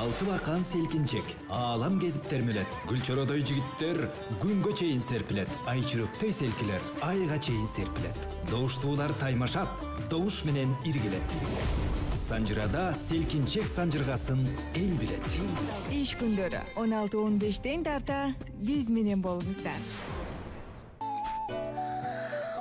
Алты бақан селкинчек, алам кезіп термелет. Гүлчородой жігіттер күнгө чейін серпілет. Айчүрөктөй селкілер, айға чейін серпілет. Доуштуулар таймашат, доуш менен иргелет. Санжырада селкинчек санжыргасын эл билет. Иш күндөрү 16-15 тарта биз менен болуңуздар.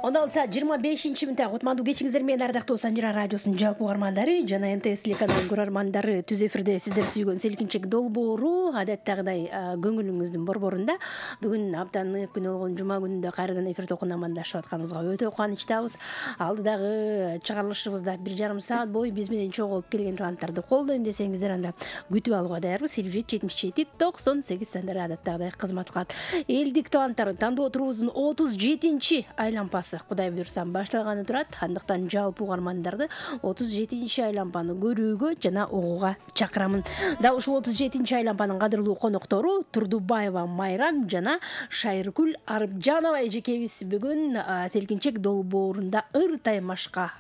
16:25 Кутмандуу кечиңиздер менен ардактуу Санжыра радиосунун жалпы угармандары жана НТС телеканалынын көрөрмандары түз эфирде сиздер сүйгөн селкинчек долбоору адаттагыдай көңүлүңүздүн борборунда. Бүгүн аптанын күнү болгон жума күнүндө кайрадан эфирде кунамандашып атканыбызга өтө кубанычтабыз. Алдыдагы чыгарылышыбызда 1,5 саат бою биз менен чогулуп келген таланттарды колдойм десеңиздер, анда күтүп алууга даярбыз. 77-77-98 сандар адаттагыдай кызмат кылат. Элдик таланттарды тандоо турубуздун 37-чи айлампасы Кудай буйрса башталганы турат. Андыктан жалпы угармандарды 37-чи айлампаны көрүүгө жана угууга чакырамын. Дал ушул 37-чи айлампанын кадырлуу коноктору Турдубаева Майрам жана Шайыркүл Арыпжанова эжекебиз бүгүн селкинчек долбоорунда ыр таймашка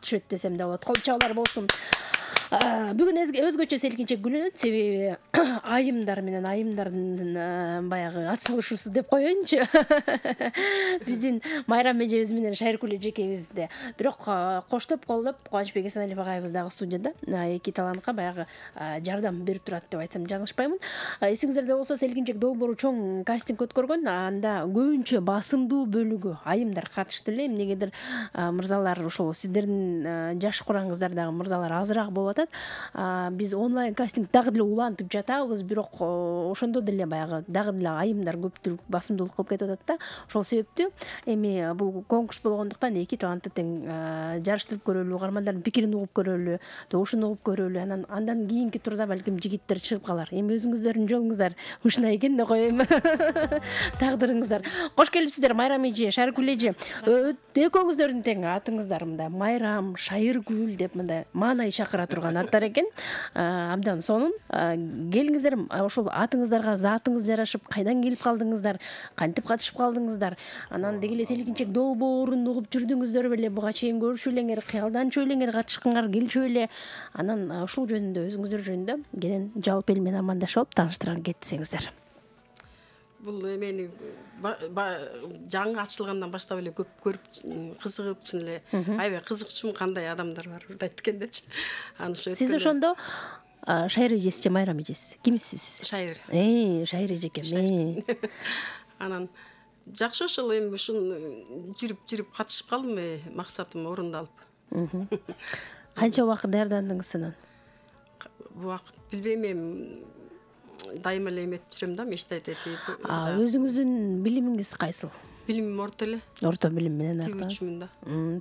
түшөт десем да болот. Кол чабуулар болсун. Бүгүн өзгөчө селкинчек күлөнөт, себеби айымдар менен айымдардын баягы ат салышуусу деп коеюнчу. Биздин Майрам эжебиз менен Шайыркүл эжекебизде. Бирок коштоп колдоп Кубанычбек Эсеналиев агайыбыз дагы студияда эки талантка баягы жардам берип турат деп айтсам жаңылышпаймын. Эсиңиздерде болсо селкинчек долбоору чоң кастинг өткөргөн. Анда көбүнчө басымдуу бөлүгү айымдар катышты эле. Эмнегедир мырзалар ошол сиздердин жаш кураңыздар дагы мырзалар азыраак болуп атат. Биз онлайн кастинг дагы деле улантып жатабыз, бирок ошондо деле баягы дагы деле айымдар көптүк басымдуулук кылып кетип атат да. Ошол себептүү эми бул конкурс болгондуктан эки талантты тең жарыштырып көрөлү, угармандардын пикирин угуп көрөлү, добушун угуп көрөлү. Андан кийинки турда балким жигиттер чыгып калар. Эми өзүңүздөрдүн жолуңуздар ушундай экен да коеюн. Тагдырыңыздар. Кош келипсиздер Майрам эже, Шайыркүл эже. Экөөңүздөрдүн тең атыңыздар мындай Майрам, Шайыркүл деп мындай маанай чакыра турган аттар экен. Абдан сонун. Келиңиздер, ошол атыңыздарга затыңыз жарашып, кайдан келип калдыңыздар, кантип катышып калдыңыздар. Анан деги эле селкинчек долбоорун угуп жүрдүңүздөр беле, буга чейин көрүшүп элеңер, кыялданчу элеңер катышканга келчү эле. Анан ушул жөнүндө өзүңүздөр жөнүндө кенен жалпы эл менен амандашып тааныштырып кетсеңиздер. Бул эмени жаңы ачылгандан баштап эле көп көрүп кызыгып чын эле аябай кызыкчумун кандай адамдар бар деп айткандачы. Сиз ошондо Шайыр эжеси же Майрам эжеси? Кимсиз? Шайыр. Шайыр эжекем. Анан жакшы ошол эми ушун жүрүп катышып калдым, максатым орундалып. Канча убакыт даярдандыңыз анан? Бул убакыт билбейм, эми дайыма эле эметип жүрөм да, мечтать этип. Өзүңүздүн билимиңиз кайсыл? Билимим орто эле. Орто билим менен тигүүчүмүн да.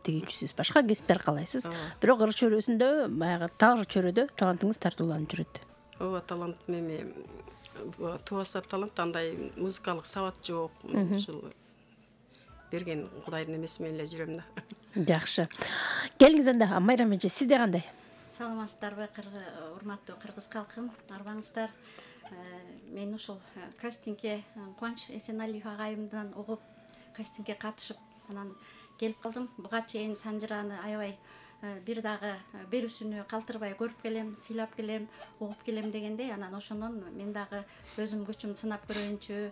Тигүүчүсүз. Башка кесиптер калайсыз? Бирок ыр чөрөсүндө баягы тар чөрөдө талантыңыз тартууланып жүрөт. Ооба, талантым эми тубаса талант, андай музыкалык сабат жок. Ушул берген Кудайдын эмеси менен эле жүрөм да. Жакшы. Келиңиз анда Майрам эже, сизде кандай? Саламатсыздарбы, урматтуу кыргыз калкым, арбаңыздар. Мен ушул кастингге Кубаныч Эсеналиев агайымдан угуп кастингге катышып, анан келип калдым. Буга чейин Санжыраны аябай бир дагы берүүсүнү калтырбай көрүп келем, сыйлап келем, угуп келем дегенде, анан ошондон мен дагы өзүм күчүм сынап көрөйүнчү,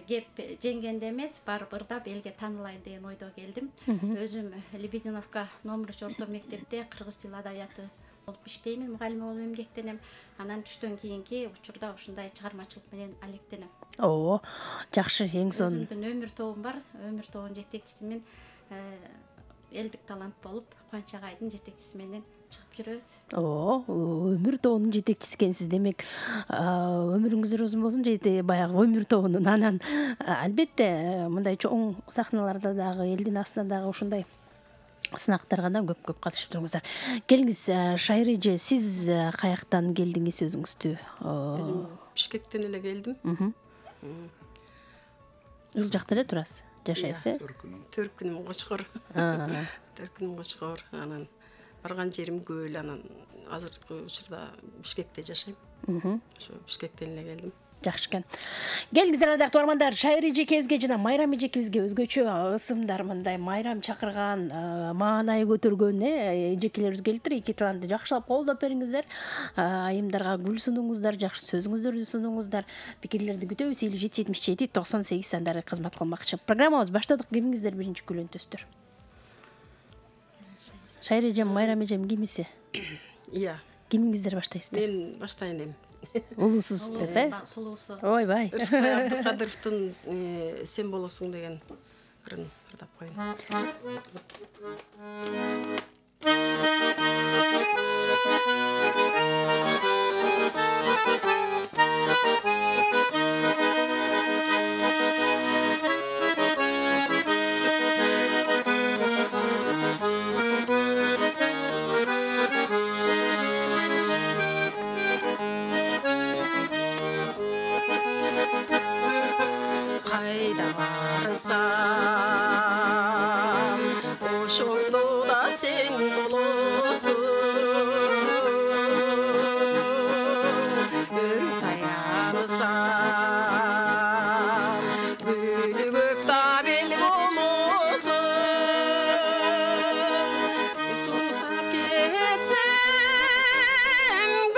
кеп жеңгенде эмес, барып ырдап элге таанылайын деген ойдо келдим. Өзүм Лебединовка номер 3 орто мектепте кыргыз тили адабияты болуп иштеймин, мугалим болуп эмгектенем. Анан түштөн кийинки учурда ушундай чыгармачылык менен алектенем. Жакшы, эң сонун. Өзүмдүн өмүр тобум бар. Өмүр тобунун жетекчисимин, элдик талант болуп, Кубаныч агайдын жетекчиси менен чыгып жүрөбүз. Өмүр тобунун жетекчиси экенсиз. Демек, өмүрүңүз узун болсун дейт баягы өмүр тобунун. Анан албетте мындай чоң сахналарда дагы элдин астында дагы ушундай сынактарга да көп катышып туруңуздар. Келиңиз Шайыр эже, сиз каяктан келдиңиз өзүңүздү? Өзүм Бишкектен эле келдим. Ушул жакта эле турасыз, жашайсыз? Төркүнүм Кочкор. Төркүнүм Кочкор. Анан барган жерим көп, анан азыркы учурда Бишкекте жашайм. Ошо Бишкектен эле келдим. Жакшы экен. Келгиздер ардактуу угармандар, Шайыр эжекебизге жана Майрам эжекебизге өзгөчө ысымдар мындай майрам чакырган, маанай көтөргөн эжекелерибиз келиптир. Эки талантты жакшылап колдоп бериңиздер. Айымдарга гүл сунуңуздар, жакшы сөзүңүздөрдү сунуңуздар. Пикирлерди күтөбүз. 57 77 98 сандары кызмат кылмакчы. Программабыз баштадык. Кимиңиздер биринчи күлөнтөстөр? Шайыр эжем, Майрам эжем кимиси? Иә. Кимиңиздер баштайсыздар? Мен баштайын эми. Улуусуз деп, Сулуусу. Ойбай. Рыскай Абдыкадыровдун сен болосуң деген ырын ырдап коеюн. Кайда барсам, ошондо да сен болосуң. Өр таянсам, гүлү көп да бел болосуң. Сулсап кетсем,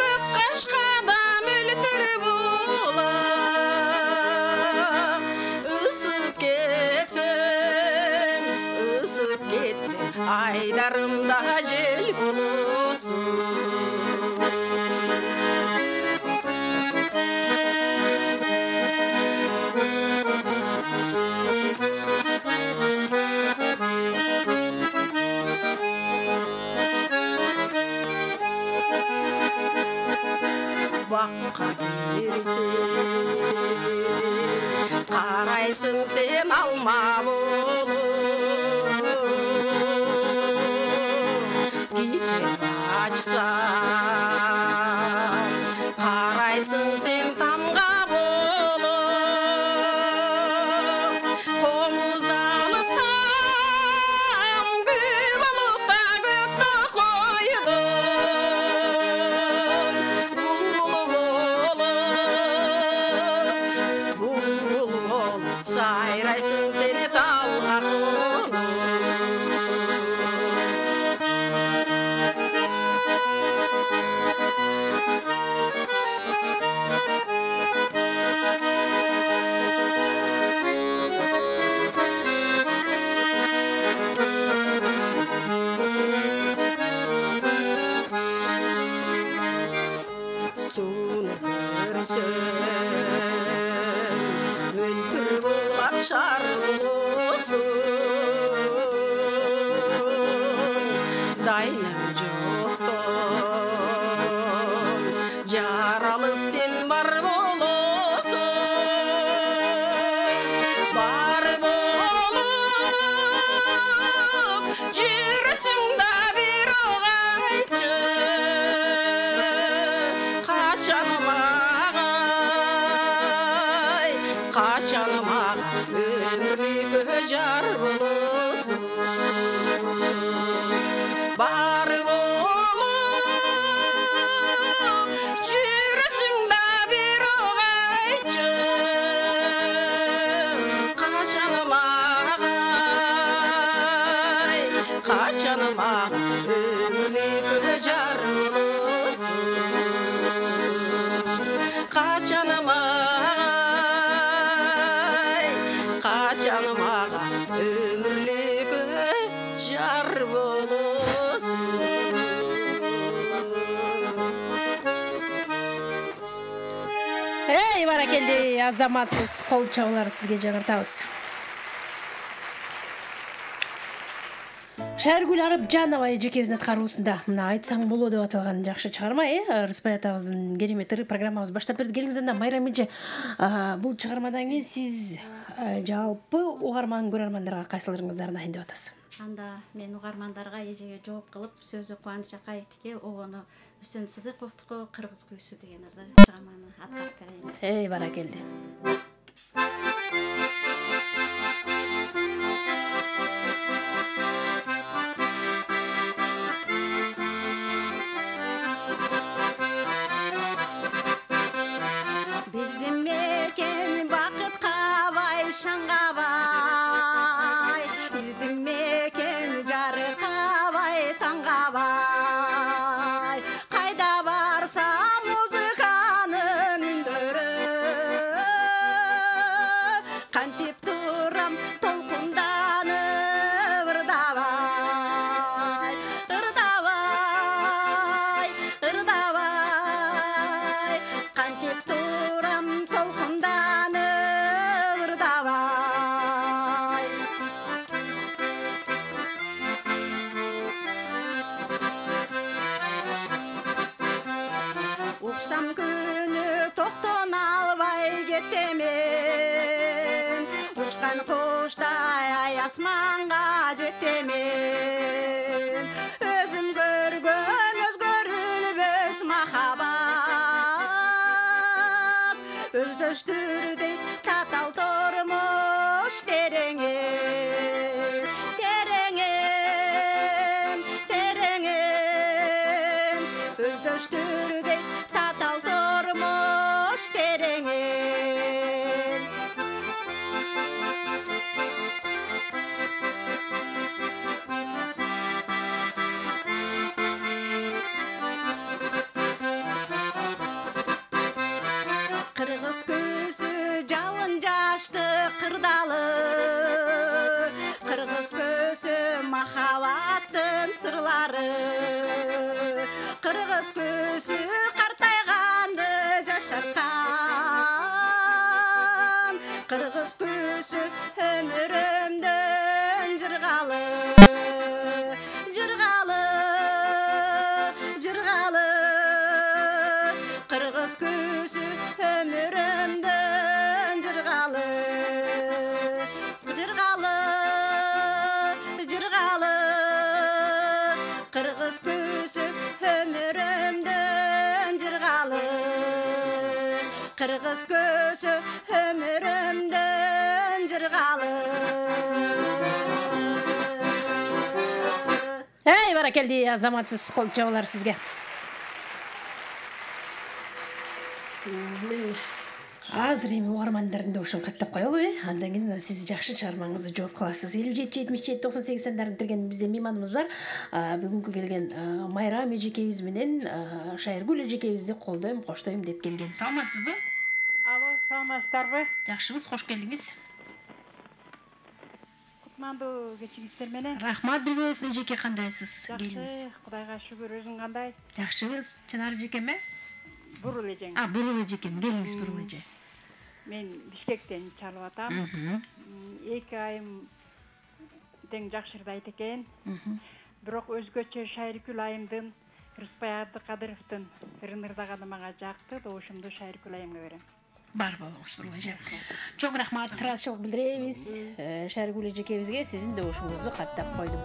көп кашкада мөлтүр болам. Isıp geçsem, aylarımda jel bulursun. Bakka girsin, karayısın sen alma bulup. Gitip açsam, karayısın sen tamga bulup. Komuz alsam, gül olup da gökte koydum. Bul olup, sayraysın seni dalga konup. Sunu görsün, mültür bulak şar bulursun. Daynım joktun, jaralıp sen bar bolosun. Bar bolup, жүрсүң да бир огайчы. Kaçanım ağa, ömürlük jar bulursun. Bar bolup, жүрсүң да bir огайчы. Kaçanım ağa, kaçanım ağa, ömürlük jar bulursun. Kaçanım ağa, kaçanım ağa, ömürlük jar bolosун. Эй, баракелди, азаматсыз кол чабуулар сизге жаңыртабыз. Шайыргүл Арапжанова эжекебиздин аткаруусунда мына айтсаң боло деп аталган жакшы чыгарма, Рыспай атабыздын керемет программабыз баштап берди. Келиңиздер, Майрам эже, бул чыгармадан кийин сиз жалпы угарман көрөрмандарга кайсыларыңызды арнайын деп атасыз? Анда мен угармандарга эжеге жооп кылып, сөзү Кубаныч Акаевдики, огону Үсөн Сыдыковдуку Кыргыз күйсү деген чыгарманы аткарып берейин. Эй, баракелди. Биздин Uçsam günü toktun albay getemen Uçkan kuşday asmanga jetemen Özüm görgön özgörülbös mahabat Özдөштүрдей татал турмуш тереңен тереңен тереңен Özдөштүрдей татал турмуш тереңен Кыргыз көзү жалын жашты кырдалы Кыргыз көзү махабаттын сырлары Кыргыз көзү картайганды жашарткан Кыргыз көзү өмүрүмдөн жыргалы жыргалы жыргалы Кыргыз көзү өмүрүмдөн жыргалы жыргалы жыргалы Кыргыз көзү өмүрүмдөн жыргалы Кыргыз көзү өмүрүмдөн жыргалы Эй, баракелди, азаматсыз кол жабылар сизге. Мен Азыр эми угармандардын добушун каттап коелу, андан кийин сиз жакшы чыгармаңызды жооп кыласыз. 57-77-98 сандарын тирген бизде мейманыбыз бар. Бүгүнкү келген Майра эжекебиз менен Шайыргүл эжекебизди колдойм, коштойм деп келген. Саламатсызбы? Алло, саламатсыздарбы? Жакшыбыз, кош келдиңиз. Кутмандуу кечиңиздер менен. Рахмат, билбейсиз эжеке, кандайсыз? Жакшы, Кудайга шүгүр, өзүң кандай? Жакшыбыз. Чынар эжекеме? Бурул эжең. Бурул эжекем, келиңиз Бурул эже. Мен Бишкектен чалып атам. 2 айым тең жакшырды айт экен. Бирок өзгөчө Шайыргүл айымдын, Рыспай Абдыкадыровдун ырынырдаганы мага жакты. Добушумду Шайыргүл айымга берем. Бар болуңуз Бурул эже. Чоң рахмат, ыраазычылык билдиребиз. Шайыргүл эжекебизге сиздин добушуңузду каттап койдум.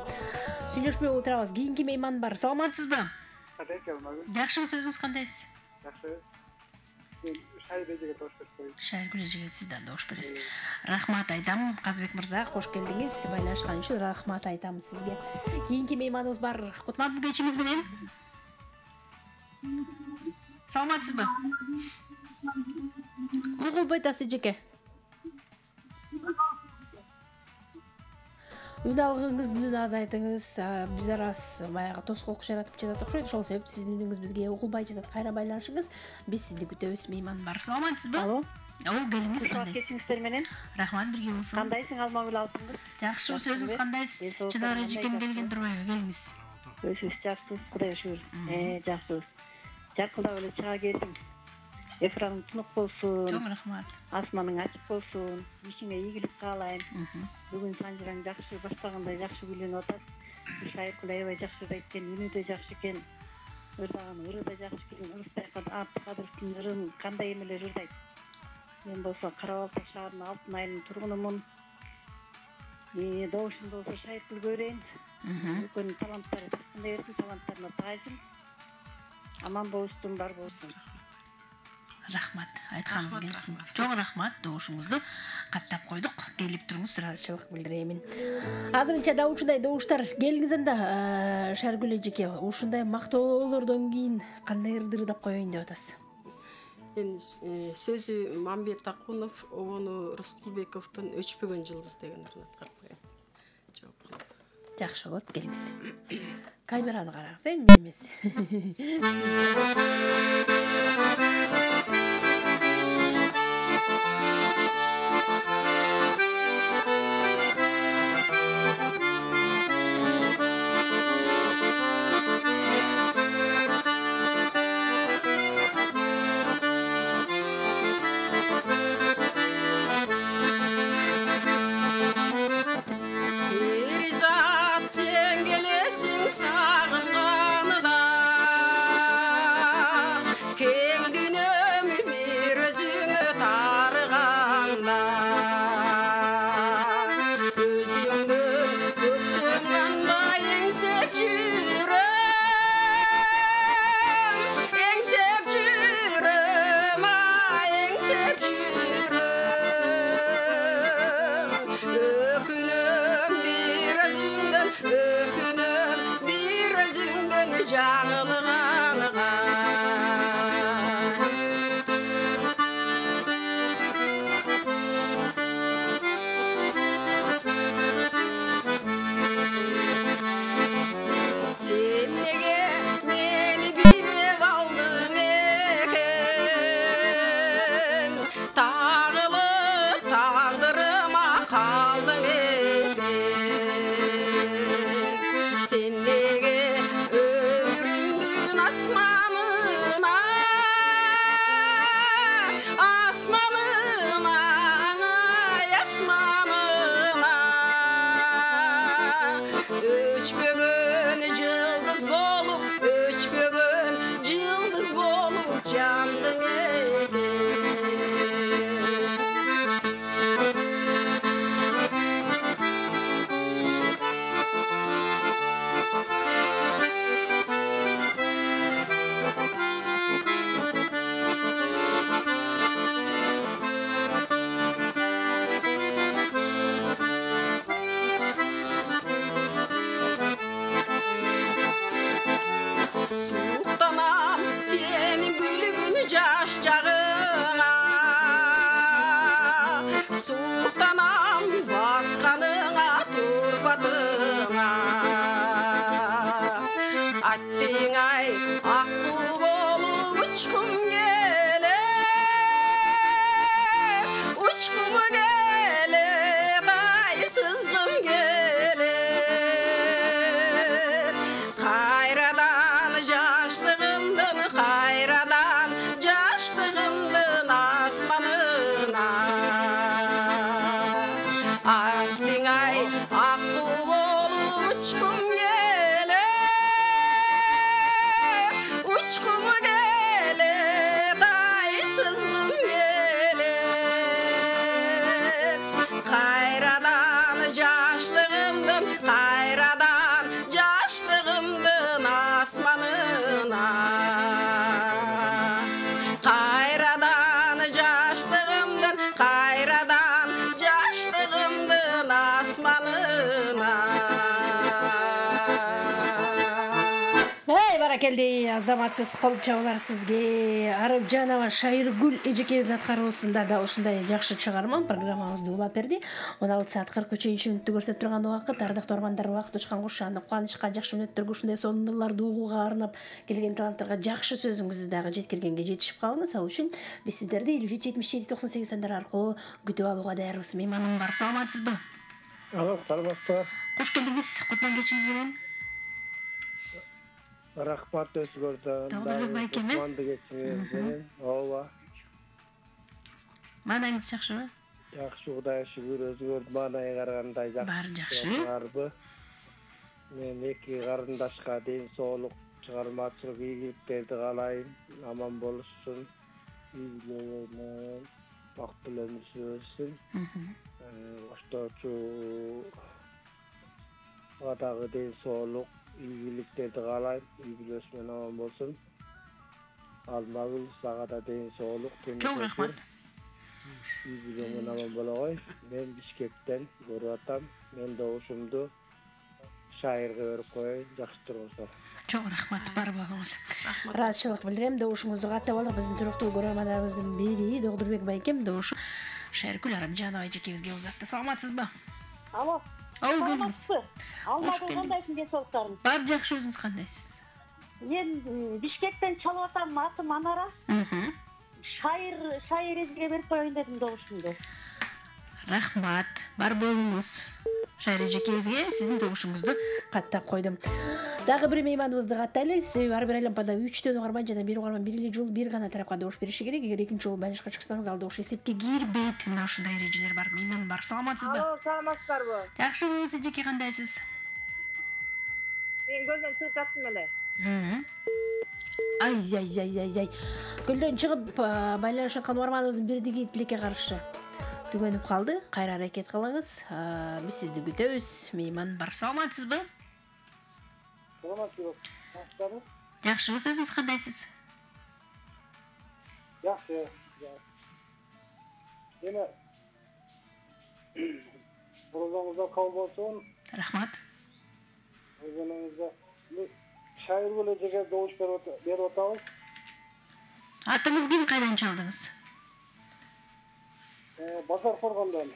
Сүйлөшпөй отурабыз. Кийинки мейман бар. Саламатсызбы? Жакшыбыз, өзүңүз кандайсыз? Жакшы. Шайыргүл эжеге добуш берем. Шайыргүл эжеге сиз да добуш бересиз. Рахмат айтам, Казбек мырза, кош келдиңиз. Байлашкан үчүн рахмат айтам сизге. Кийинки мейманыбыз бар. Кутмандуу кечиңиз менен. Саламатсызбы? Угулбай атасы эжеке. Үн алгыңыздын азайтыңыз, биз арас баягы тоскоолук жаратып жатат окшойт. Ошол себептен сиздин үнүңүз бизге угулбай жатат. Кайра байланышыңыз. Биз сизди күтөбүз, мейман бар. Саламатсызбы? Алло. Келиңиз, кандайсыз? Кечиңиздер менен. Рахмат, бирге болсун. Кандайсың, Алмагүл алтынкыз? Жакшыбыз, өзүңүз кандайсыз? Чынар эжекем келген турбайбы? Келиңиз. Өзүбүз жакшыбыз, Кудайга шүгүр. Жакшыбыз. Жаркылдап эле чыга келдим. Эфраның тунук болсун. Чоң рахмат. Асманың ачык болсун. Ишиңе ийгилик каалайм. Бүгүн санжыраң жакшы баштагандай жакшы күлүнүп атат. Шайыргүл аябай жакшы айткен, үнү да жакшы экен. Ырдаган ыры да жакшы экен. Рыспай Абдыкадыровдун ырын кандай эмелер ырдайт. Мен болсо Кара Балта шаарынын Алтын айылынын тургунумун. Добушум болсо Шайыргүлгө берейин. Үлкөн таланттары тасқындай берсин, таланттарына таайсын. Аман болуштун, бар болсун. Рахмат, айтканыңыз келсин. Чоң рахмат, добушуңузду каттап койдук. Келип туруңуз, ыраазычылык билдиреймин. Азырынча да ушундай добуштар келиңиз анда. Шайыргүл эжеке, ушундай мактоолордон кийин кандай ырды ырдап коеюн деп атасыз? Сөзү Мамбет Акунов, обону Рыскулбековдун Өчпөгөн жылдыз деген ырын аткарып коем. Жооп кылып. Жакшы болот, келиңиз. Камераны караңыз, мен эмес. Сен келесің сағынғаны да Баракелди, азаматсыз кол чабалар сизге. Арыпжанова Шайыргүл эжекебиздин аткаруусунда да ушундай жакшы чыгарма программабызды улап берди. 16 саат 43 мүнөттү көрсөтүп турган убакыт. Ардактуу угармандар, убакыт учкан кушаны кубанычка, жакшы мүнөттөргө, ушундай сонурларды угууга арнап келген таланттарга жакшы сөзүңүздү дагы жеткиргенге жетишип калыңыз. Ал үчүн биз сиздерди 577798 сандар аркылуу күтүп алууга даярбыз. Мейманым бар. Саламатсызбы? Саламатсызбы. Кош келдиңиз. Кутлан кечиңиз менен. Рахмат өзгөрдөн. Тогдурбек байкеме? Кутманды кечиңиз. Ооба. Маанаңыз жакшыбы? Жакшы, Кудайга шүгүр, өзгөрдү маанайга карагандай жакшы. Баары жакшы. Мен эки карындашка ден соолук, чыгармачылык ийгиликтерди каалайм. Аман болушsun. Үйгүлөрүнө бактылуу өмүр сүрсүн. Ошточу дагы ден соолук, ийгиликтерди каалайм. Үй-бүлөсүнөн аман болсун. Алмагүл, сага да ден соолук. Чоң рахмат. Үй-бүлөңөн аман болгой. Мен Бишкектен көрүп атам. Мен добушумду Шайырга берип коеюн. Жакшы туруңуздар. Чоң рахмат, бар болуңуз. Ыраазычылык билдирем. Добушуңузду каттап алып, биздин туруктуу көрөрмандарыбыздын бири Тогдурбек байкем добушу Шайыргүл Арыпжанова эжекебизге узатты. Саламатсызбы? Алло. Саламатсызбы? Алмагүл, кандайсың, ден соолуктарың? Бар жакшы, өзүңүз кандайсыз? Мен Бишкектен чалып атам, атым Анара. Шайыр эжеге берип коеюн дедим добушумду. Рахмат, бар болуңуз. Шайыр эжекебизге сиздин добушуңузду каттап койдум. Дагы бир мейманыбызды каттайлы. Себеби ар бир айланпада 3 угарман жана 1 угарман бир эле жолу бир гана тарапка добуш бериши керек. Эгер экинчи жолу байланышка чыксаңыз, ал добуш эсепке кирбейт. Мына ушундай эрежелер бар. Мейман бар. Саламатсызбы? Алло, саламатсыздарбы? Жакшыбыз, эжеке кандайсыз? Мен көлдөн чыгып жаттым эле. Ай. Көлдөн чыгып байланышып аткан угарманыбыздын бирдиги тилекке каршы түгөнүп калды. Кайра аракет кылыңыз. Биз сизди күтөбүз. Мейман бар. Саламатсызбы? Саламатсызбы. Жакшыбыз, өзүңүз кандайсыз? Жакшы. Эме программабызда кабыл болсун. Рахмат. Өзүңүздө Шайыргүл эжеге добуш берип атабыз. Атыңыз ким, кайдан чалдыңыз? Базар Коргондон.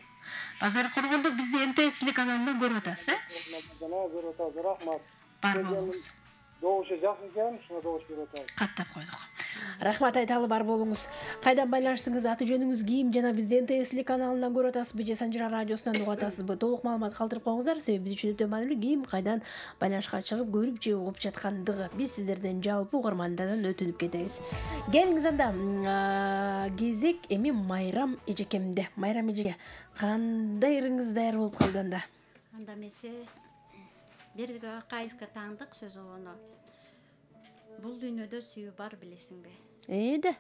Базар Коргондо бизди МТС телеканалынан көрүп атасыз, Көрүп атабыз. Рахмат. Бар болуңуз. Добушу жакшы экен, шуга добуш берип атабыз. Каттап койдук. Рахмат айталы, бар болуңуз. Кайдан байланыштыңыз? Аты жөнүңүз ким жана бизди МТС телеканалынан көрүп атасызбы же Санжира радиосунан угуп атасызбы? Толук маалымат калтырып коюңуздар. Себеби биз үчүн өтө маанилүү ким кайдан байланышка чыгып көрүп же угуп жаткандыгы. Биз сиздерден жалпы угармандардан өтүнүп кетебиз. Келиңиз анда. Кезек эми Майрам эжекемде. Майрам эжеке, кандай ырыңыз даяр болуп калды анда? Анда эмесе Бердибек Акаевге таандык сөз ону. Бул дүйнөдө сүйүү бар, билесиңби? Да.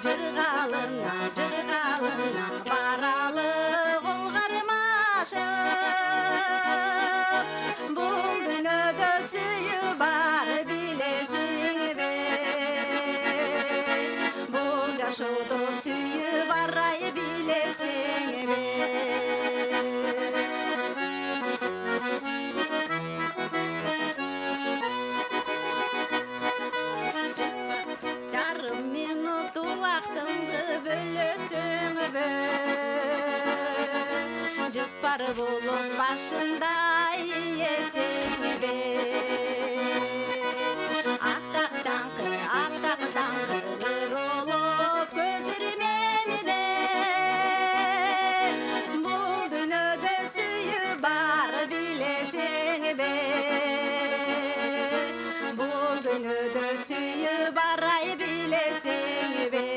Жыргалына баралы колгармашып, бул дүйнөдө сүйүү бар, билесиңби? Бул жашоодо сүйүү бар, ай, билесиңби? Жыпар болуп башында иесиңби? Атак даңкы ыр олуп көзүрмемиде, бул дүйнөдө сүйүү бар, билесиңби? Бул дүйнөдө сүйүү бар, ай, билесиңби?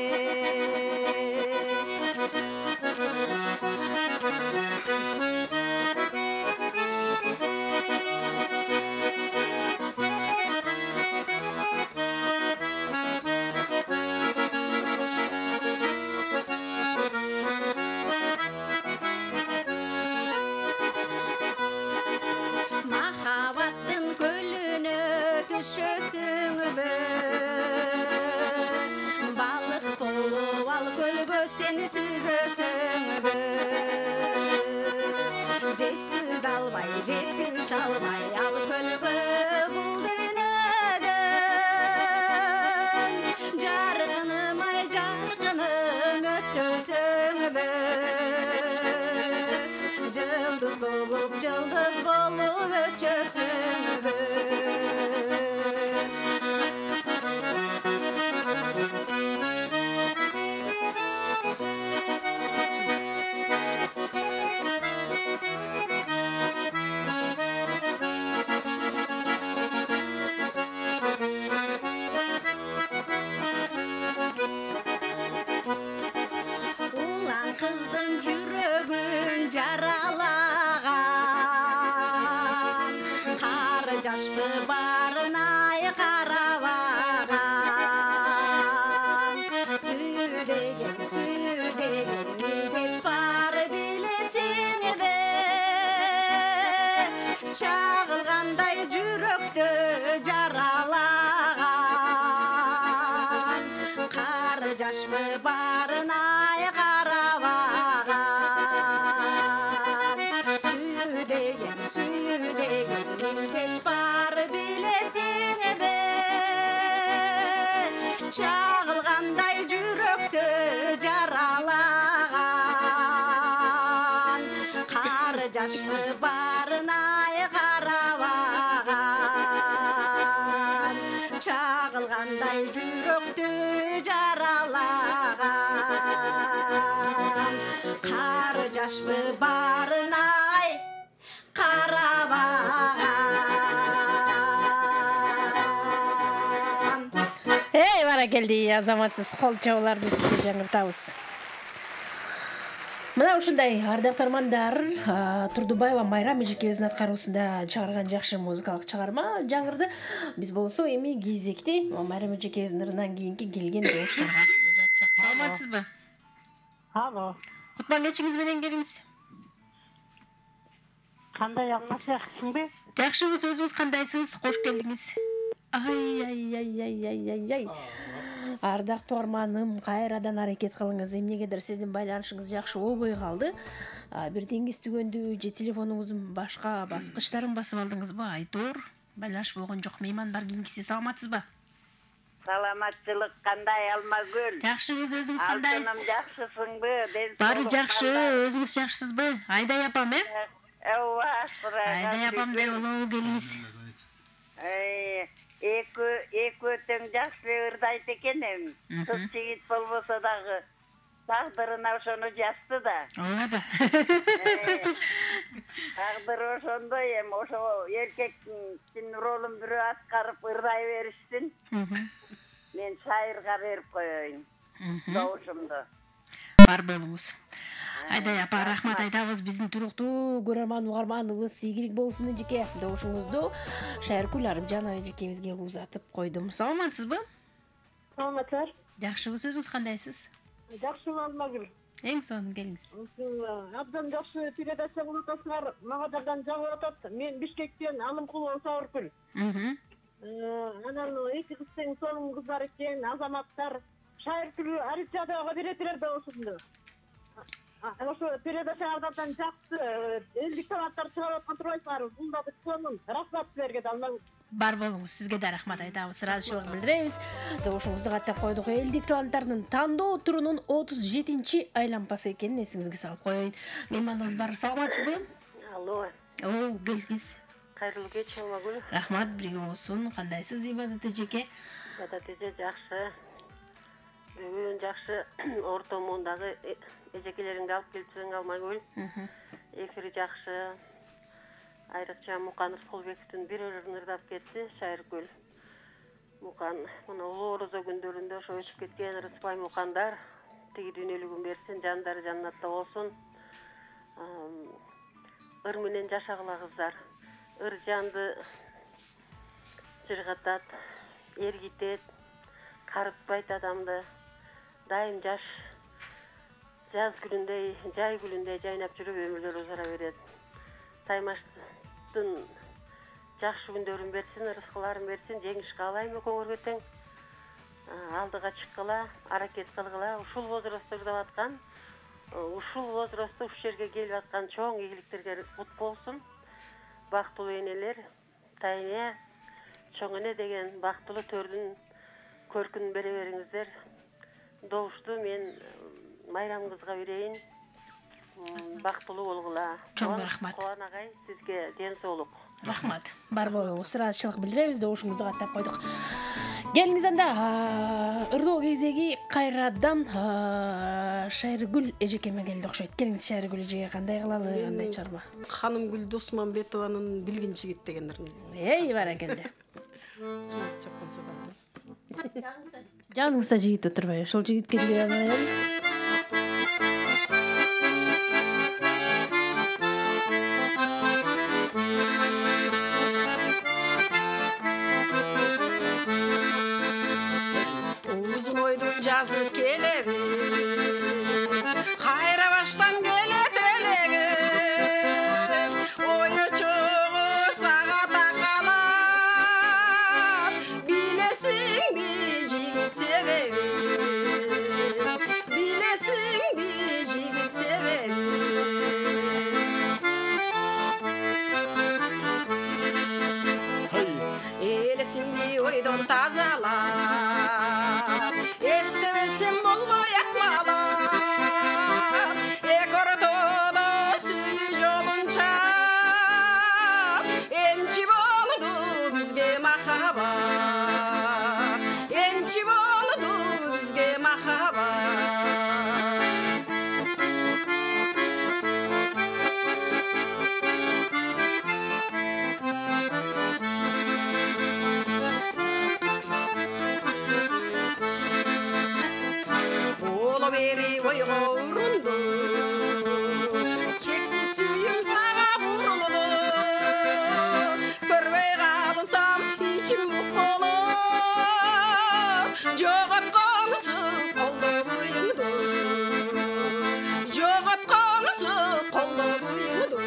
сөз албай жетиш албай ал көлбө бул дүйнөдөн жаркыным ай жаркыным өтөсөңбү жылдыз болуп өчөсөңбү улан кыздын жүрөгүн жаралаган кары жашпы барын ай карабаган сүйдеген деп бар билесиңби чагылгандай жүрөктө жаралаган кары жашпы барын ай карабаган сүйдеген деп бар билесиңби чагылгандай жүрөктө жаралаган кары жашпы барын ай карабаган чагылгандай жүрөктө жаралаган кары жашпы барын ай карабаган. Эй, баракелди, азаматсыз кол чабууларды сизге жаңыртабыз. Мына ушундай ардактуу армандар, Турдубаева Майрам эжекебиздин аткаруусунда чыгарган жакшы музыкалык чыгарма жаңырды. Биз болсо эми кезекти Майрам эжекебиздин ырынан кийинки келген добуштарга узатсак. Саламатсызбы? Алло. Кутман кечиңиз менен келиңиз. Кандай алмаш жакшысыңбы? Жакшыбыз, өзүңүз кандайсыз? Кош келдиңиз. Ай. Ардактуу арманым, кайрадан аракет кылыңыз. Эмнегедир сиздин байланышыңыз жакшы болбой калды. Бир деңиз түгөндү же телефонуңуздун башка баскычтарын басып алдыңызбы? Айтор, байланыш болгон жок. Мейман бар кийинкиси. Саламатсызбы? Саламатчылык кандай Алмагүл? Жакшыбыз, өзүңүз кандайсыз? Алтыным жакшысыңбы? Баары жакшы, өзүңүз жакшысызбы? Айдай апам, Ооба, Айдай апам деп улуу келиңиз. Эки өтөң жакшы ырдайт экенем. Кыз жигит болбосо дагы тагдырына ошону жазды да. Ооба. Тагдыры ошондой эми ошо эркектин ролун бирөө аткарып ырдай беришсин. Мен шайырга берип коеюн. Добушумду. Бар болуңуз. Айдай апа, рахмат айтабыз. Биздин туруктуу көрөрман угарманыбыз ийгилик болсун эжеке. Добушуңузду Шайыркүл Арыпжанова эжекебизге узатып койдум. Саламатсызбы? Саламатсыздар. Жакшыбыз, өзүңүз кандайсыз? Жакшымын Алмагүл. Эң сонун келиңиз. Абдан жакшы передача болуп атасыңар. Мага дагы жагып атат. Мен Бишкектен Алымкулова Сабыркүл. Анан эки кыздын сонун кыздар экен, азаматтар. Шайыркүл Арыпжановага беретилер добушумду. Ошо передачалардан жакшы элдик талаптар чыгарып аткан турбайсыңар. Бул да сонун. Рахмат силерге да. Бар болуңуз, сизге да рахмат айтабыз. Ыраазычылык билдиребиз. Добушуңузду каттап койдук. Элдик таланттардын тандоо турунун 37-чи айлампасы экенин эсиңизге салып коеюн. Мейманыбыз бар. Саламатсызбы? Алло. Келиңиз. Кайрылуу кеч Алмагүл. Рахмат, бирге болсун. Кандайсыз, Ибадат эжеке? Ибадат эже жакшы. Бүгүн жакшы ортомундагы эжекелериңди алып келсең Алмагүл. Эфири жакшы. Айрыкча Мукан Рыскулбековдун бир ырын ырдап кетти, Шайыркүл. Мукан мына улуу орозо күндөрүндө ошо өтүп кеткен Рыспай Мукандар тиги дүйнөлүгүн берсин, жандары жаннатта болсун. Ыр менен жашагыла кыздар. Ыр жанды жыргатат, эргитет, карытпайт адамды. Дайым жаш күнүндөй, жай күнүндөй жайнап жүрүп өмүрлөр узара берет. Таймаштын жакшы күндөрүн берсин, ырыскыларын берсин, жеңиш каалайм экөөңөргө тең. Алдыга чыккыла, аракет кылгыла, ушул возрастта ырдап аткан ушул возрастта ушул жерге келип аткан чоң ийгиликтерге кут болсун. Бактылуу энелер, тайне, чоң эне деген бактылуу төрдүн көркүн бере бериңиздер. Добушту мен Майрам кызга берейин. Бактылуу болгула. Чоң рахмат. Кубан агай, сизге ден соолук. Рахмат. Бар болуңуз, ыраазычылык билдиребиз, добушуңузду каттап койдук. Келиңиз анда ырдоо кезеги кайрадан Шайыргүл эжекеме келди окшойт. Келиңиз Шайыргүл эжеге кандай кылалы, кандай чарба? Ханымгүл Досманбетованын Билгин жигит дегендерин. Баракелде. Чак болсо да. Жаныңызда жигит отурбайбы? Ошол жигитке деле алабыз. Uzun oydun жазып келеби, кайра баштан келет элеги. Ою чогу сага такалап, билесиңби жигит себеби, билесиңби жигит себеби. Элесиңби ойдон тазалап, estemesem bolmay akmalap, ekortoda suyu jolunca, enchi boldu bizge mahabat, enchi boldu bizge mahabat. Beri oyga urundu, çeksiz suyum sana vuruldu. Körbey kalsam içim mutlu, jogatkanısı kolda buyurdu, jogatkanısı kolda buyurdu.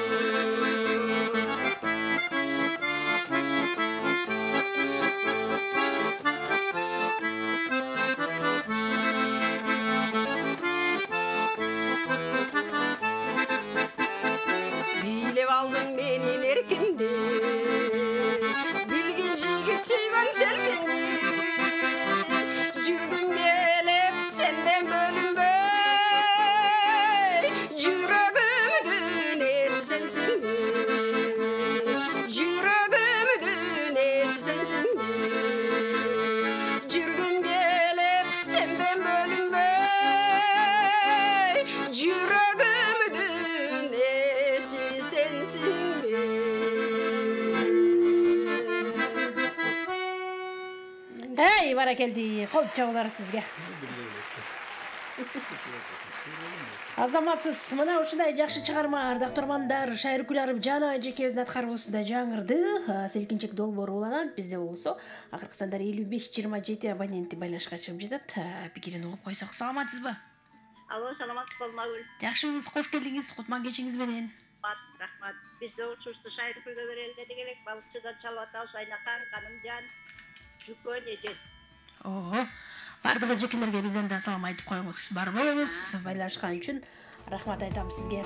Aldın benim erkimdi, bilgin jigit suyman selkindi. Jürgüm gelip senden bölünbey, yüreğimdün esi sensin mi? Yüreğimdün esi sensin mi? Jürgüm gelip senden bölünbey, yüreğimdün esi sensin mi? Hey, баракелди. Кол чабуулар сизге. Азаматсыз, мына ушундай жакшы чыгарма ардактуу угармандар, Шайыргүл Арымжанова эжекебиздин аткаруусунда жаңырды. Селкинчек долбоор уланат, бизде болсо акыркы сандар 55-27 абоненти байланышка чыгып жатат. Пикирин угуп койсок, саламатсызбы? Алло, саламатсыз болмагыл. Жакшымыз, кош келдиңиз, кутман кечиңиз менен. Рахмат. Биз де ушусу Шайыргүлгө берели дегелек, балыкчыдан чалып атабыз, Айнакан, Канымжан, Жүкөн эже. Бардыгы эжекелерге бизден да салам айтып коюңуз. Бар болуңуз, байланышкан үчүн рахмат айтам сизге.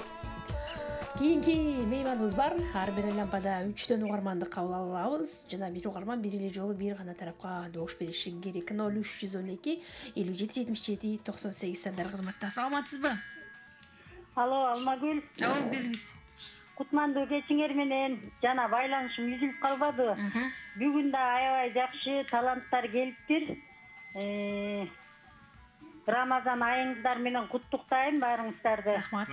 Кийинки мейманыбыз бар. Ар бир лампада 3төн угарманды кабыл алабыз. Жана бир угарман бир эле жолу бир гана тарапка добуш бериши керек. 0312 5777 98 сандар кызматта. Саламатсызбы? Алло, Алмагүл. Жооп бериңиз. Кутмандуу кечиңер менен жана байланышым үзүлүп калбады. Бүгүн да аябай жакшы таланттар келиптир. Рамазан айыңыздар менен куттуктайм баарыңыздарды. Рахмат.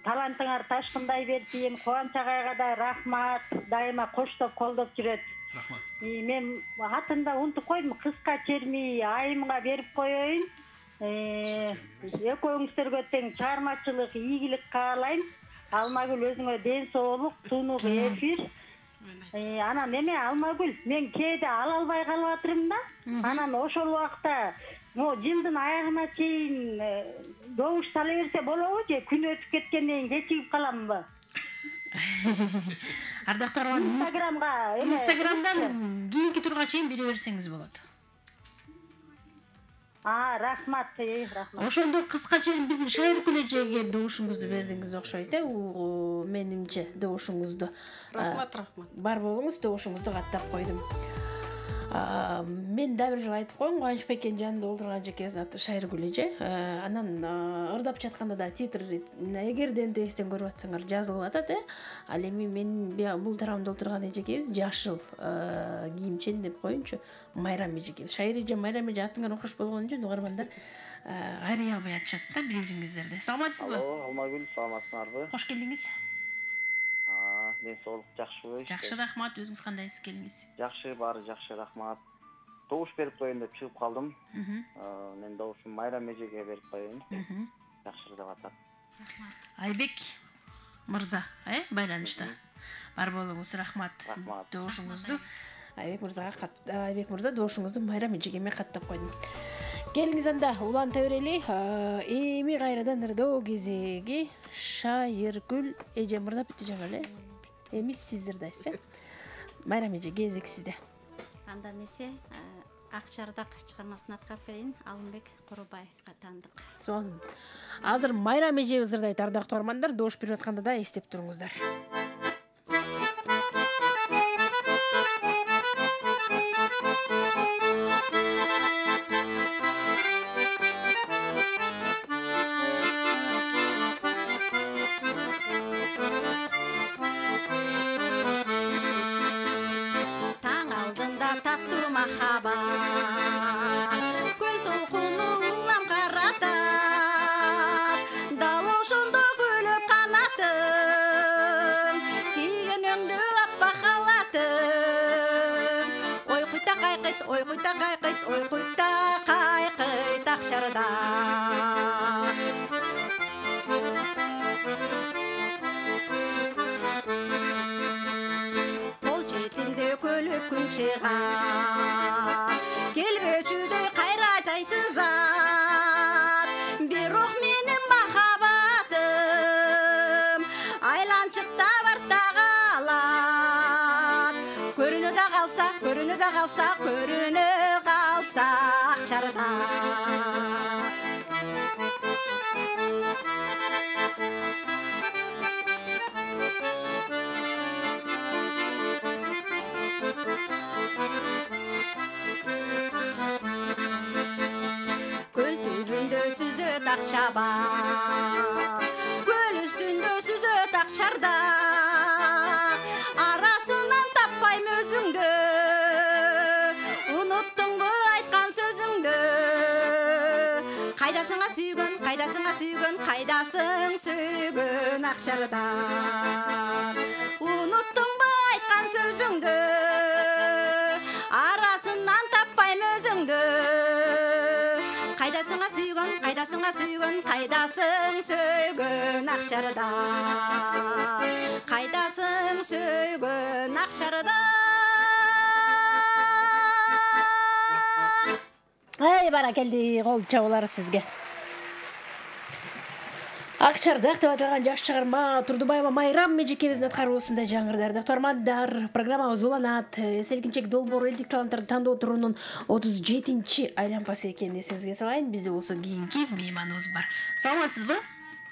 Талантыңар ташкындай берсин. Кубанч агайга да рахмат. Дайыма коштоп колдоп жүрөт. Рахмат. Мен атында унутуп койдум. Кыска черми айымга берип коеюн. Экөөңүздөргө тең чыгармачылык, ийгилик каалайм. Алмагүл өзүңө ден соолук, тунук эфир. Анан эме Алмагүл, мен кээде ала албай калып атырмын да. Анан ошол убакта жылдын аягына чейин добуш сала берсе болобу же күн өтүп кеткенден кийин кечигип каламбы? Ардактуу Инстаграмдан кийинки турга чейин бере берсеңиз болот. Рахмат, рахмат. Ошондо кыскача биздин Шайыркүл эжеге добушуңузду бердиңиз окшойт, менимче добушуңузду. Рахмат. Бар болуңуз, добушуңузду каттап койдум. Мен да бир жолу айтып коем, Кубанычбек экен жанында олтурган жекебиз аты Шайыркүл эже. Анан ырдап жатканда да титр эгерден текстен көрүп атсаңар жазылып атат, Ал эми мен бул тарамда олтурган эжекебиз жашыл кийимчен деп коеюнчу. Майрам эжекебиз. Шайыр эже, Майрам эже атыңар окуш болгон үчүн угармандар айрый албай атышат да бириңиздерди. Саламатсызбы? Алло, Алмагүл, саламатсыңарбы? Кош келдиңиз. Ден соолук жакшыбы? Жакшы, рахмат. Өзүңүз кандайсыз, келиңиз? Жакшы, баары жакшы, рахмат. Добуш берип коеюн деп чыгып калдым. Мен добушум Майрам эжеге берип коеюн. Жакшы деп атат. Айбек мырза, байланышта. Бар болуңуз, рахмат. Добушуңузду Айбек мырза добушуңузду Майрам эжеге мен каттап койдум. Келиңиз анда уланта берели. Эми кайрадан ырдоо кезеги Шайыркүл эже мырза бүттү жаңы эле. Эми сиздердайсыз. Майрам эже кезек сизде. Анда месе Акчардак чыгармасын аткарып берейин. Алымбек Коробаевга таандык. Сонун. Азыр Майрам эже ырдайт, ардактуу угармандар. Добуш берип атканда да эстеп туруңуздар. Таң алдында таттуу махаббат, көл толкуну улам каратат, дал ошондо күлүп канатым, кийгенеңдү аппак халатым. Ой куйта кайкыт, ой куйта кайкыт, ой куйта кайкыт акчарда. Кол четинде көлүп күн чыгат, келбечүдөй кайра жайсызат. Бирок менин махаббатым айланчыкта барта калат. Көрүнө да калса, көрүнө да калса, көрүнө калса акчарда. Көл түбүндө сүзөт акчаба, көл үстүндө сүзөт акчарда. Арасынан таппайм өзүңдү, уnuттуңбу айткан сөзүңдү. Кайдасыңа сүйгөн, кайдасыңа сүйгөн, кайдасың сүйгөн акчарда. Уnuттуңбу айткан сөзүңдү, арасынан таппайм өзүңдү. Кайдасыңа сүйгөн, кайдасыңа сүйгөн, кайдасың сүйгөн акчарда. Кайдасың сүйгөн акчарда. Баракелди, кол чабуулар сизге. Акчардак деп аталган жакшы чыгарма Турдубаева Майрам эжекебиздин аткаруусунда жаңырды. Ардактуу программабыз уланат. Селкинчек долбоор элдик таланттарды тандоо турунун 37-чи айлампасы экенин эсиңизге салайын. Бизде болсо кийинки мейманыбыз бар. Саламатсызбы?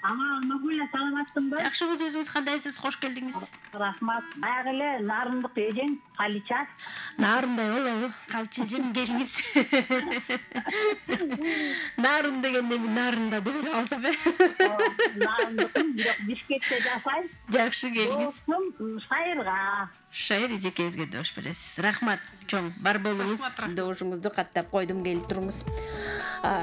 Магуля, саламатсыңбы? Жакшыбыз, өзүңүз кандайсыз? Кош келдиңиз. Рахмат. Баягы эле нарындык эжең, Калича. Нарындай болобу? Калчы эжем, келиңиз. Нарын дегенде нарында деп эле алсам Нарындыкым, бирок Бишкекте жашайм. Жакшы, келиңиз. Достум Шайырга. Шайыр эжекебизге добуш бересиз. Рахмат. Чоң, бар болуңуз. Добушуңузду каттап койдум, келип туруңуз.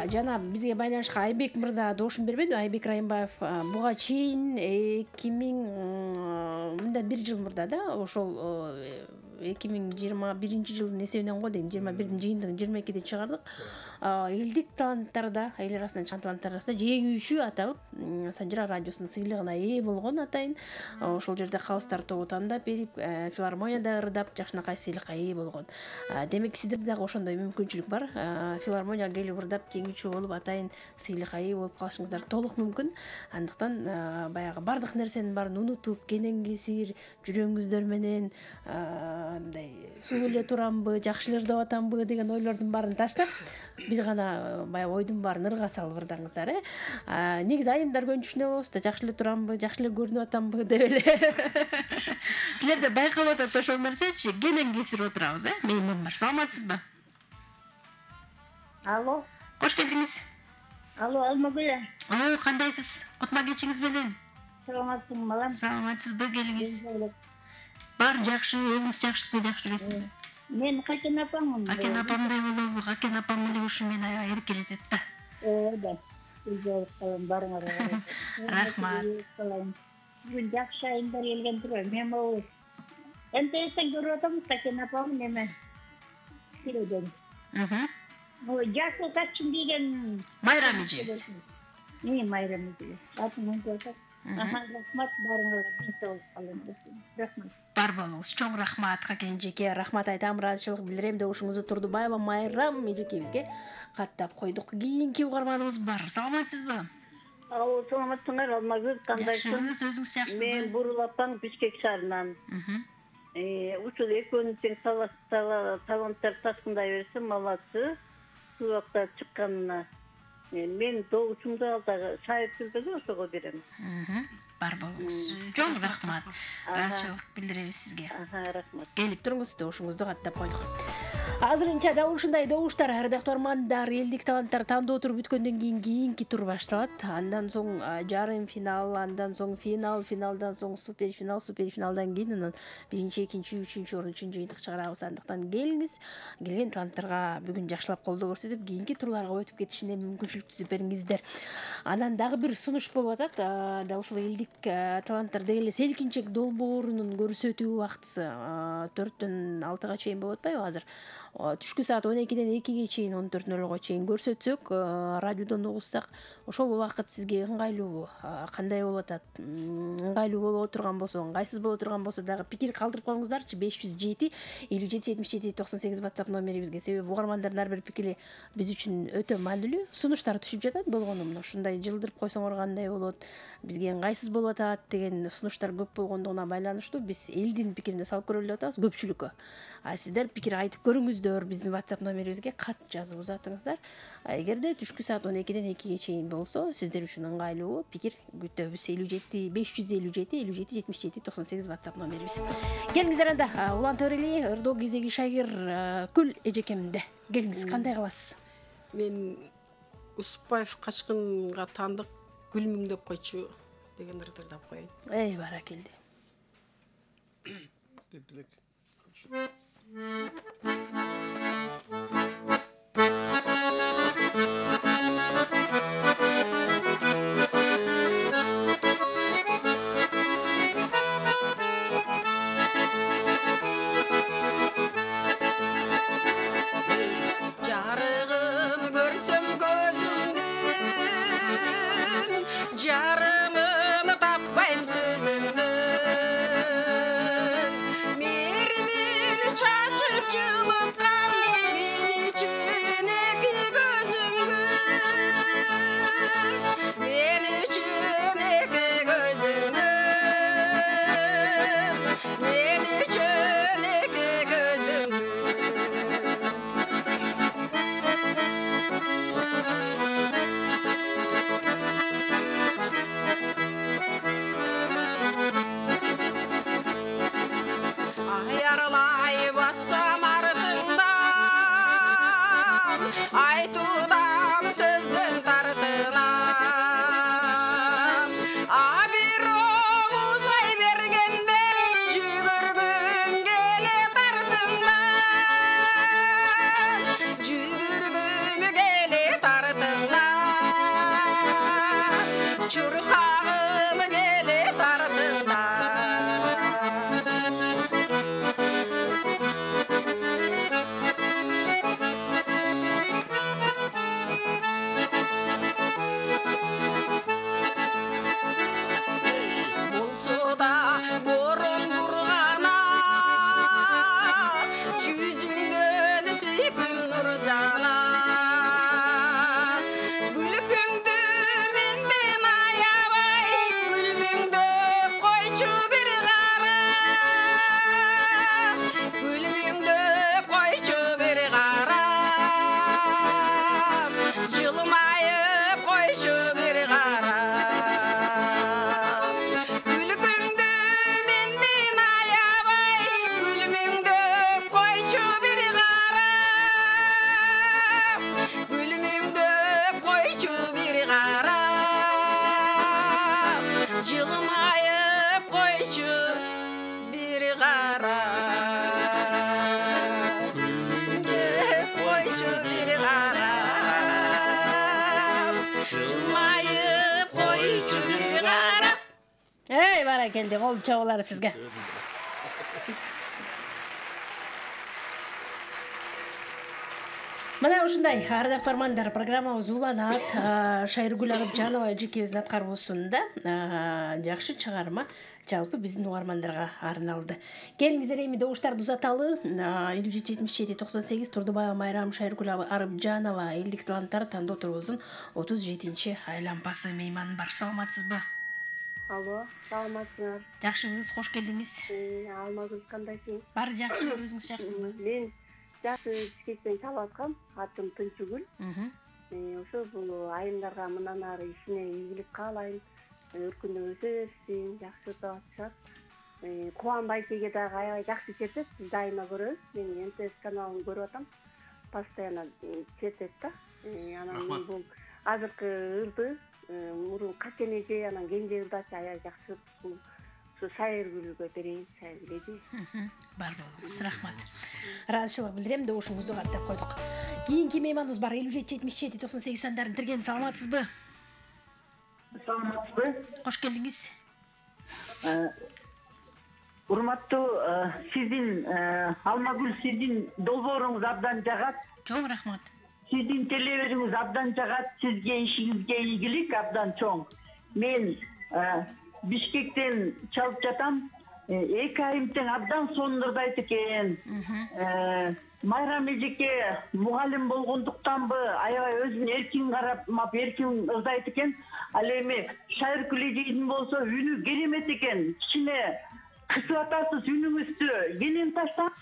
Жана бизге байланышка Айбек мырза добушун бербеди. Айбек Райымбаев буга чейин 2001 жыл мурда да, ошол 2021 жылдын эсебинен го дейм, 21-дин жыйынтыгын 22-де чыгардык. Элдик таланттарда, эл арасынан чыккан таланттар арасында жеңүүчү аталып, Санжира радиосунун сыйлыгына ээ болгон атайын. Ошол жерде калыстар тобу тандап берип, филармонияда ырдап, жакшынакай сыйлыкка ээ болгон. Демек сиздерде дагы ошондой мүмкүнчүлүк бар. Филармонияга келип ырдап, жеңүүчү болуп, атайын сыйлыкка ээ болуп калышыңыздар толук мүмкүн. Андыктан баягы бардык нерсенин баарын унутуп, кенен кесир жүрөгүңүздөр менен мындай суу эле турамбы, жакшы эле ырдап атамбы деген ойлордун баарын таштап, бир гана баягы ойдун баарын ырга салып ырдаңыздар, Негизи айымдар көбүнчө болобуз да, жакшы эле турамбы, жакшы эле көрүнүп атамбы деп эле. Силерде байкалып атат ошол нерсечи, кенен кесирип отурабыз, мейман бар. Саламатсызбы? Алло. Кош келдиңиз. Алло, Алмагүл. Кандайсыз? Кутма кечиңиз менен. Саламатсызбы, балам? Саламатсызбы, келиңиз. Бар жакшы, өзүңүз жакшысызбы, жакшы жүрөсүзбү? Мен Какен апаммын. Какен апамдай болобу, Какен апам эле ушу мени аябай эркелетет да. Да. Барыңар. Рахмат. Бүгүн жакшы айымдар келген турбайбы? Мен могу МТСтен көрүп атабыз Какен апамын эме. Киреден. Жакшы качым деген Майрам эжебиз. Майрам эже. Атын айтат. Рахмат, барыңарга ден соолук калыңыз. Рахмат. Бар болуңуз. Чоң рахмат Какен эжеке. Рахмат айтам, ыраазычылык билдирем деп ушуңузду Турдубаева Майрам эжекебизге каттап койдук. Кийинки угарманыбыз бар. Саламатсызбы? Саламатсыңар, Алмагүл, кандайсың? Жакшысыз, өзүңүз жакшысызбы? Мен Бурулапаң Бишкек шаарынан. Ушул экөөнүн тең таланттар тасқындай берсин, маласы. Бул убакта чыкканына мен добушумду алдагы шайыр сүргөзүп ошого берем. Бар болуңуз. Чоң рахмат. Ыраазычылык билдиребиз сизге. Рахмат. Келип туруңуз, добушуңузду каттап койдук. Азырынча да ушундай добуштар, ырдактуу армандар, элдик таланттар тандоо туруп бүткөндөн кийинки тур башталат. Андан соң жарым финал, андан соң финал, финалдан соң суперфинал, суперфиналдан кийин анан биринчи, экинчи, үчүнчү орун үчүн жыйынтык чыгарабыз. Андыктан келиңиз, келген таланттарга бүгүн жакшылап колдоо көрсөтүп, кийинки турларга өтүп кетишине мүмкүнчүлүк түзүп бериңиздер. Анан дагы бир сунуш болуп атат. Да ушул элдик таланттар деген эле селкинчек долбоорунун көрсөтүү убактысы 4-төн 6-га чейин болуп атпайбы азыр? Түшкү саат 12-ден 2-ге чейин, 14:00-га чейин көрсөтсөк, радиодон угуссак, ошол убакыт сизге ыңгайлуубу? Кандай болуп атат? Ыңгайлуу болуп отурган болсо, ыңгайсыз болуп отурган болсо дагы пикир калтырып коюңуздарчы. 507 57 77 98 WhatsApp номерибизге. Себеби угармандардын ар бир пикири биз үчүн өтө маанилүү. Сунуштар түшүп жатат болгону мына ушундай жылдырып койсоңор кандай болот? Бизге ыңгайсыз болуп атат деген сунуштар көп болгондугуна байланыштуу биз элдин пикирине салып көрөлү деп атабыз, көпчүлүккө. Сиздер пикир айтып көрүңүздөр, биздин WhatsApp номерибизге кат жазып узатыңыздар. Эгерде түшкү саат 12-ден 2-ге чейин болсо, сиздер үчүн ыңгайлуу пикир күтөбүз. 57 557 57 77 98 WhatsApp номерибиз. Келиңиздер анда, уланта берели, ырдоо кезеги шайыр Күл эжекемде. Келиңиз, кандай кыласыз? Мен Усупбаев Качкынга тандык Гүлмүң деп койчу деген ырдап коеюн. Эй, баракелди. Теплек. Жарыгын көрсөм көзүңдүн, жарымын таппайм сөзүңдүн. Мейірмен чачып жылытқан мен үшін екі көзіңді, мен үшін екі көзіңді, мен үшін екі көзіңді. Жылмайып қойшы бір қарап, қойшы бір қарап, жылмайып қойшы бір қарап. Ей, бара келді, қол чағылары сізге. Мына ушундай ардактуу армандар, программабыз уланат. Шайыргүл Арыпжанова эжекебиздин аткаруусунда жакшы чыгарма жалпы биздин угармандарга арналды. Келиңиздер эми добуштарды узаталы. 57-77-98 Турдубаева Майрам, Шайыргүл Арыпжанова элдик таланттар тандоо турбузун 37 айлампасы мейман бар. Саламатсызбы? Алло, саламатсыздар. Жакшыбыз, кош келдиңиз. Алмагүл, кандайсың? Баары жакшы, өзүңүз жакшысызбы? Мен жакшы Бишкектен чалып аткам, атым Тынчыгүл. Ошо бул айымдарга мындан ары ишине ийгилик каалайм. Өркүндө өсө берсин, жакшы өтүп атышат. Кубанбай кеге дагы аябай жакшы чертет, биз дайыма көрөбүз. Мен МТС каналын көрүп атам. Постоянно чертет да. Анан мен бул азыркы ырды, мурун Качен эже, анан Кенже ырдачы аябай жакшы. Şu Шайыргүлгө берейин, Шайыргүл эже. Бар болуңуз, рахмат. Ыраазычылык билдирем, добушуңузду каттап койдук. Кийинки мейманыбыз бар, 57-77-98 сандарын тирген. Саламатсызбы? Саламатсызбы? Кош келдиңиз. Урматтуу, сиздин Алмагүл, сиздин долбооруңуз абдан жагат. Чоң рахмат. Сиздин телебериңиз абдан жагат, сизге ишиңизге ийгилик абдан чоң. Мен Бишкектен чалып жатам. Эки айым тең абдан сонундурдайт экен. Майрам эжеке мугалим болгондуктанбы аябай өзүн эркин карап, эркин ырдайт экен. Ал эми Шайыргүл эженин болсо үнү керемет экен. Кичине кысып атасыз үнүңүздү. Кенен ташта.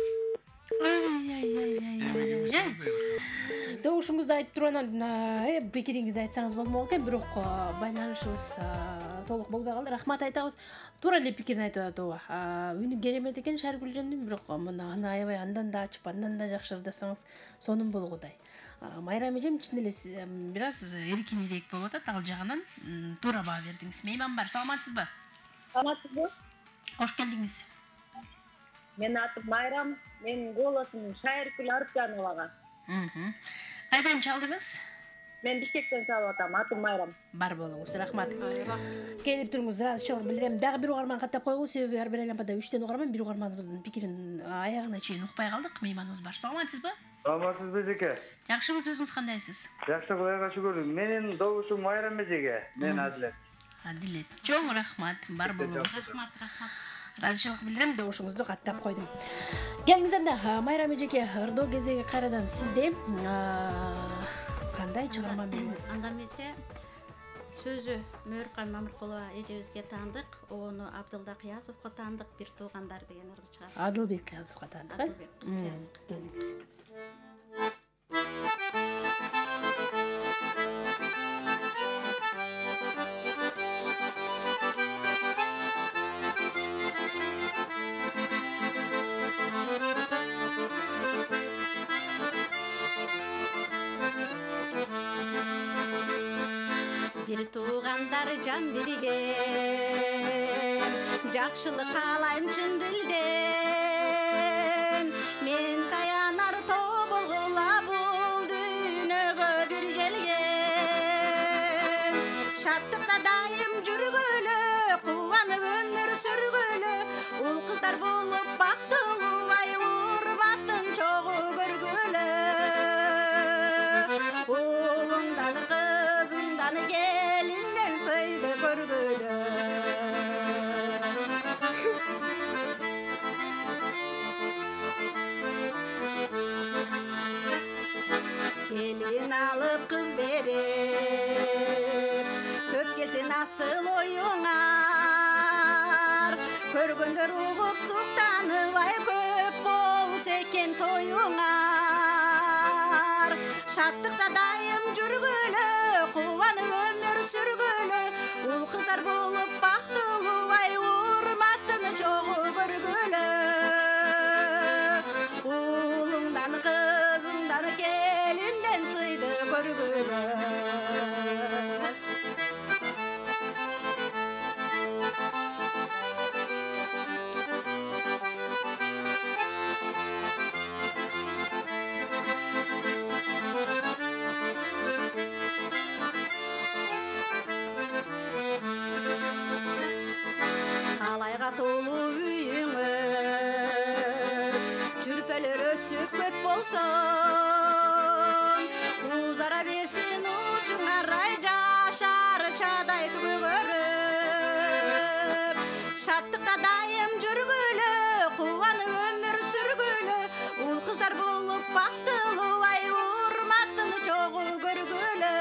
Добушуңузду айтып тургандан пикириңизди айтсаңыз болмок экен, бирок байланышыбыз толук болбой калды. Рахмат айтабыз. Туура эле пикирин айтып атабы. Үнү керемет экен Шайыргүл эжемдин, бирок мына аябай андан да ачып, андан да жакшы ырдасаңыз сонун болгудай. Майрам эжем чын эле бир аз эркинирээк болуп атат, ал жагынан туура баа бердиңиз. Мейман бар, саламатсызбы? Саламатсызбы? Кош келдиңиз. Мен атым Майрам, менин голосум Шайыргүл Арыпжановага. Кайдан чалдыңыз? Мен Бишкектен чалып атам, атым Майрам. Бар болуңуз, рахмат. Келип туруңуз, ыраазычылык билдирем. Дагы бир угарман каттап койгул, себеби ар бир айлампада 3төн угарман, бир угарманыбыздын пикирин аягына чейин укпай калдык. Мейманыбыз бар. Саламатсызбы? Саламатсызбы эжеке? Жакшыбыз, өзүңүз кандайсыз? Жакшы, Кудайга шүгүр. Менин добушум Майрам эжеге. Мен Адилет. Адилет. Чоң рахмат. Бар болуңуз. Рахмат. Ыраазычылык билдирем, добушуңузду каттап койдум. Келиңиз анда, Майрам эжеке, ырдоо кезеги кайрадан сизде. Кандай чыгарма менен? Анда эмесе сөзү Мөркан Мамыркулова эжебизге таандык, ону Абдылда Кыязовго таандык, бир туугандар деген ырды чыгар. Адылбек Кыязовго таандык. Bir tuğanдар can bilgen, жақшылық қалайым чын dilden. Men tayanar тобылғыла бұл дүниеге бір келген. Шаттықта дайым жүргілі, қуанып өмір сүргілі, ұл қыздар болып бақтылы, ай урматтың чоғы көргілі. Ұлыңдан қызыңдан келінден сыйды көргілі. Келін алып қыз берер, көп келсен асыл ойыңар. Көргендер ұғып сұқтанып, ай көп болса екен тойыңар. Шаттықта дайым жүргілі, қуанып өмір сүргілі, ұл қыздар болып бақтылы, ай урматтың чоғы көргілі. Ұлыңдан қызыңдан келінден сыйды көргілі. болсын узара бесін учың арай жашар чадай төгөріп шаттықта дайым жүргілі қуаны өмір сүргілі ұл қыздар болып бақтылы ай урматтың чоғы көргілі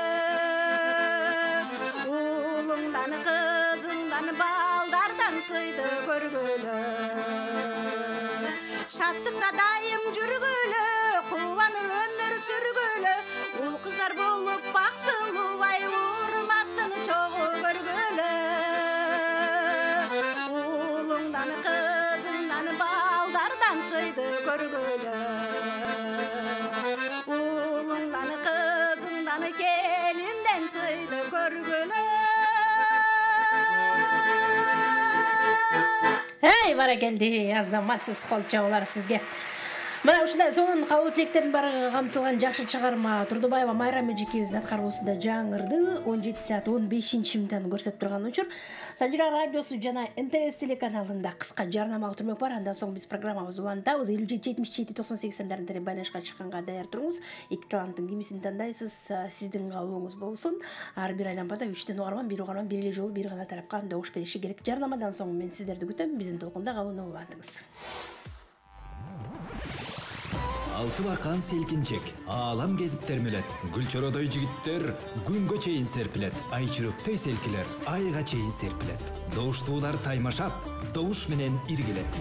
ұлыңдан қызыңдан балдардан сыйды көргілі шаттықта дайым жүргілі қуаны өмір сүргілі ұл қыздар болып бақтылы ай урматтың чоғы көргілі ұлыңдан қызыңдан балдардан сыйды көргілі ұлыңдан қызыңдан келінден сыйды көргілі. Эй, баракелди, азаматсыз кол чабуулар сизге. Мына ушундай сонун кабыл тилектердин баары камтылган жакшы чыгарма Турдубаева Майрам эжекебиздин аткаруусунда жаңырды. 17 саат 15 мүнөттөн көрсөтүп турган учур Санжира радиосу жана НТС телеканалында кыска жарнамалык түрмөк бар. Андан соң биз программабызды улантабыз. 57-77-98 сандарында байланышка чыкканга даяр туруңуз. Эки таланттын кимисин тандайсыз, сиздин кабылууңуз болсун. Ар бир айлампада 3 угарман, бир эле жолу бир гана тарапка добуш бериши керек. Жарнамадан соң мен сиздерди күтөм. Биздин толкунда калууну улантыңыз. Алты бақан селкинчек, алам кезип термелет. Гүлчородой жигиттер күнгө чейин серпилет. Айчүрөктөй селкилер айга чейин серпилет. Добуштуулар таймашат, добуш менен иргилет.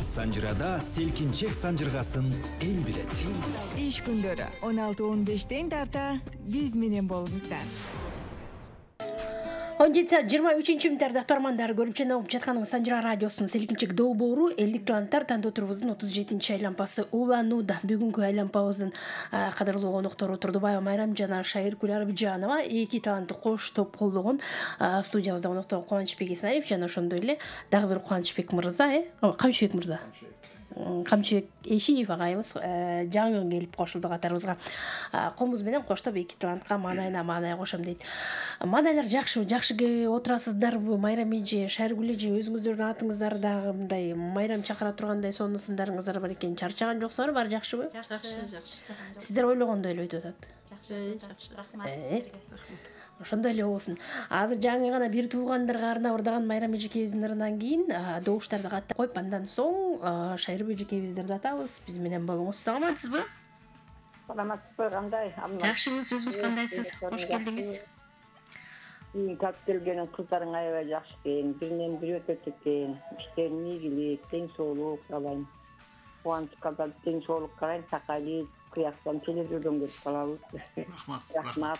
Санжырада селкинчек санжыргасын эл билет. Иш күндөрү 16-15 тарта биз менен болуңуздар. 17 саат 23 мүнөттөрдө тормандар көрүп жана угуп жатканыңыз Санжира радиосунун селкинчек долбоору элдик таланттар тандоо турубуздун 37 айлампасы уланууда. Бүгүнкү айлампабыздын кадырлуу коноктору Турдубаева Майрам жана Шайыр Кулярбжанова эки талантты кош топ колдогон студиябызда конокто Кубанычбек Эсеналиев жана ошондой эле дагы бир Кубанычбек мырза, Камчыбек мырза. Камчыбек Эшиев агайыбыз жаңы келип кошулду катарыбызга. Комуз менен коштоп эки талантка маанай кошом дейт. Маанайлар жакшы отурасыздарбы? Майрам эже, Шайыргүл эже, өзүңүздөрдүн атыңыздар дагы мындай майрам чакыра тургандай сонун сындарыңыздар бар экен. Чарчаган жоксуңар, баары жакшыбы? Жакшы. Сиздер ойлогондой эле өтүп атат. Жакшы. Рахмат. Ошондой эле болсун. Азыр жаңы гана бир туугандарга арнап ырдаган Майрам эжекебиздин ырынан кийин добуштарды каттап коюп, андан соң Шайыр эжекебиздерди атабыз. Биз менен болуңуз. Саламатсызбы? Саламатсызбы, кандай? Жакшысыз, өзүңүз кандайсыз? Кош келдиңиз. Кап келген кыздарың аябай жакшы экен. Биринен бири өтөт экен. Иштерин ийгилик, тең соолук каалайм. Кубанычка калган тең соолук каалайм. Сакайлы кыяктан телевизордон көрүп калабыз. Рахмат.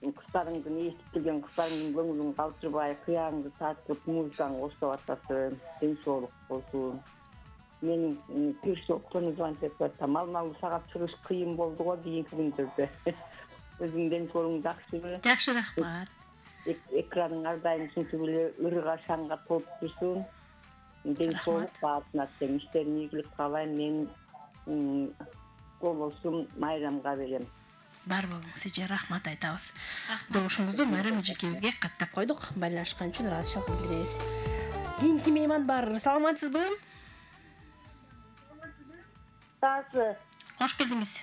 Кыздарыңдын эстип келген кыздарыңдын көңүлүн калтырбай, кыягыңды тартып, музыканы коштоп атасың. Тең соолук болсун. Менин персоктон звончеп атам. Алмалуу сагат чыгыш кыйын болду го кийинки күндөрдө. Өзүңдөн соолуң жакшыбы? Жакшы, рахмат. Экраның ар дайым ушинтип эле ырга шаңга толуп турсун. Тең соолук баатына тең иштерин ийгилик каалайм. Мен голосум Майрамга берем. Бар болуңуз эже, рахмат айтабыз. Добушуңузду Майрам эжекебизге каттап койдук. Байланышкан үчүн ыраазычылык билдиребиз. Кийинки мейман бар. Саламатсызбы? Саасы. Кош келдиңиз.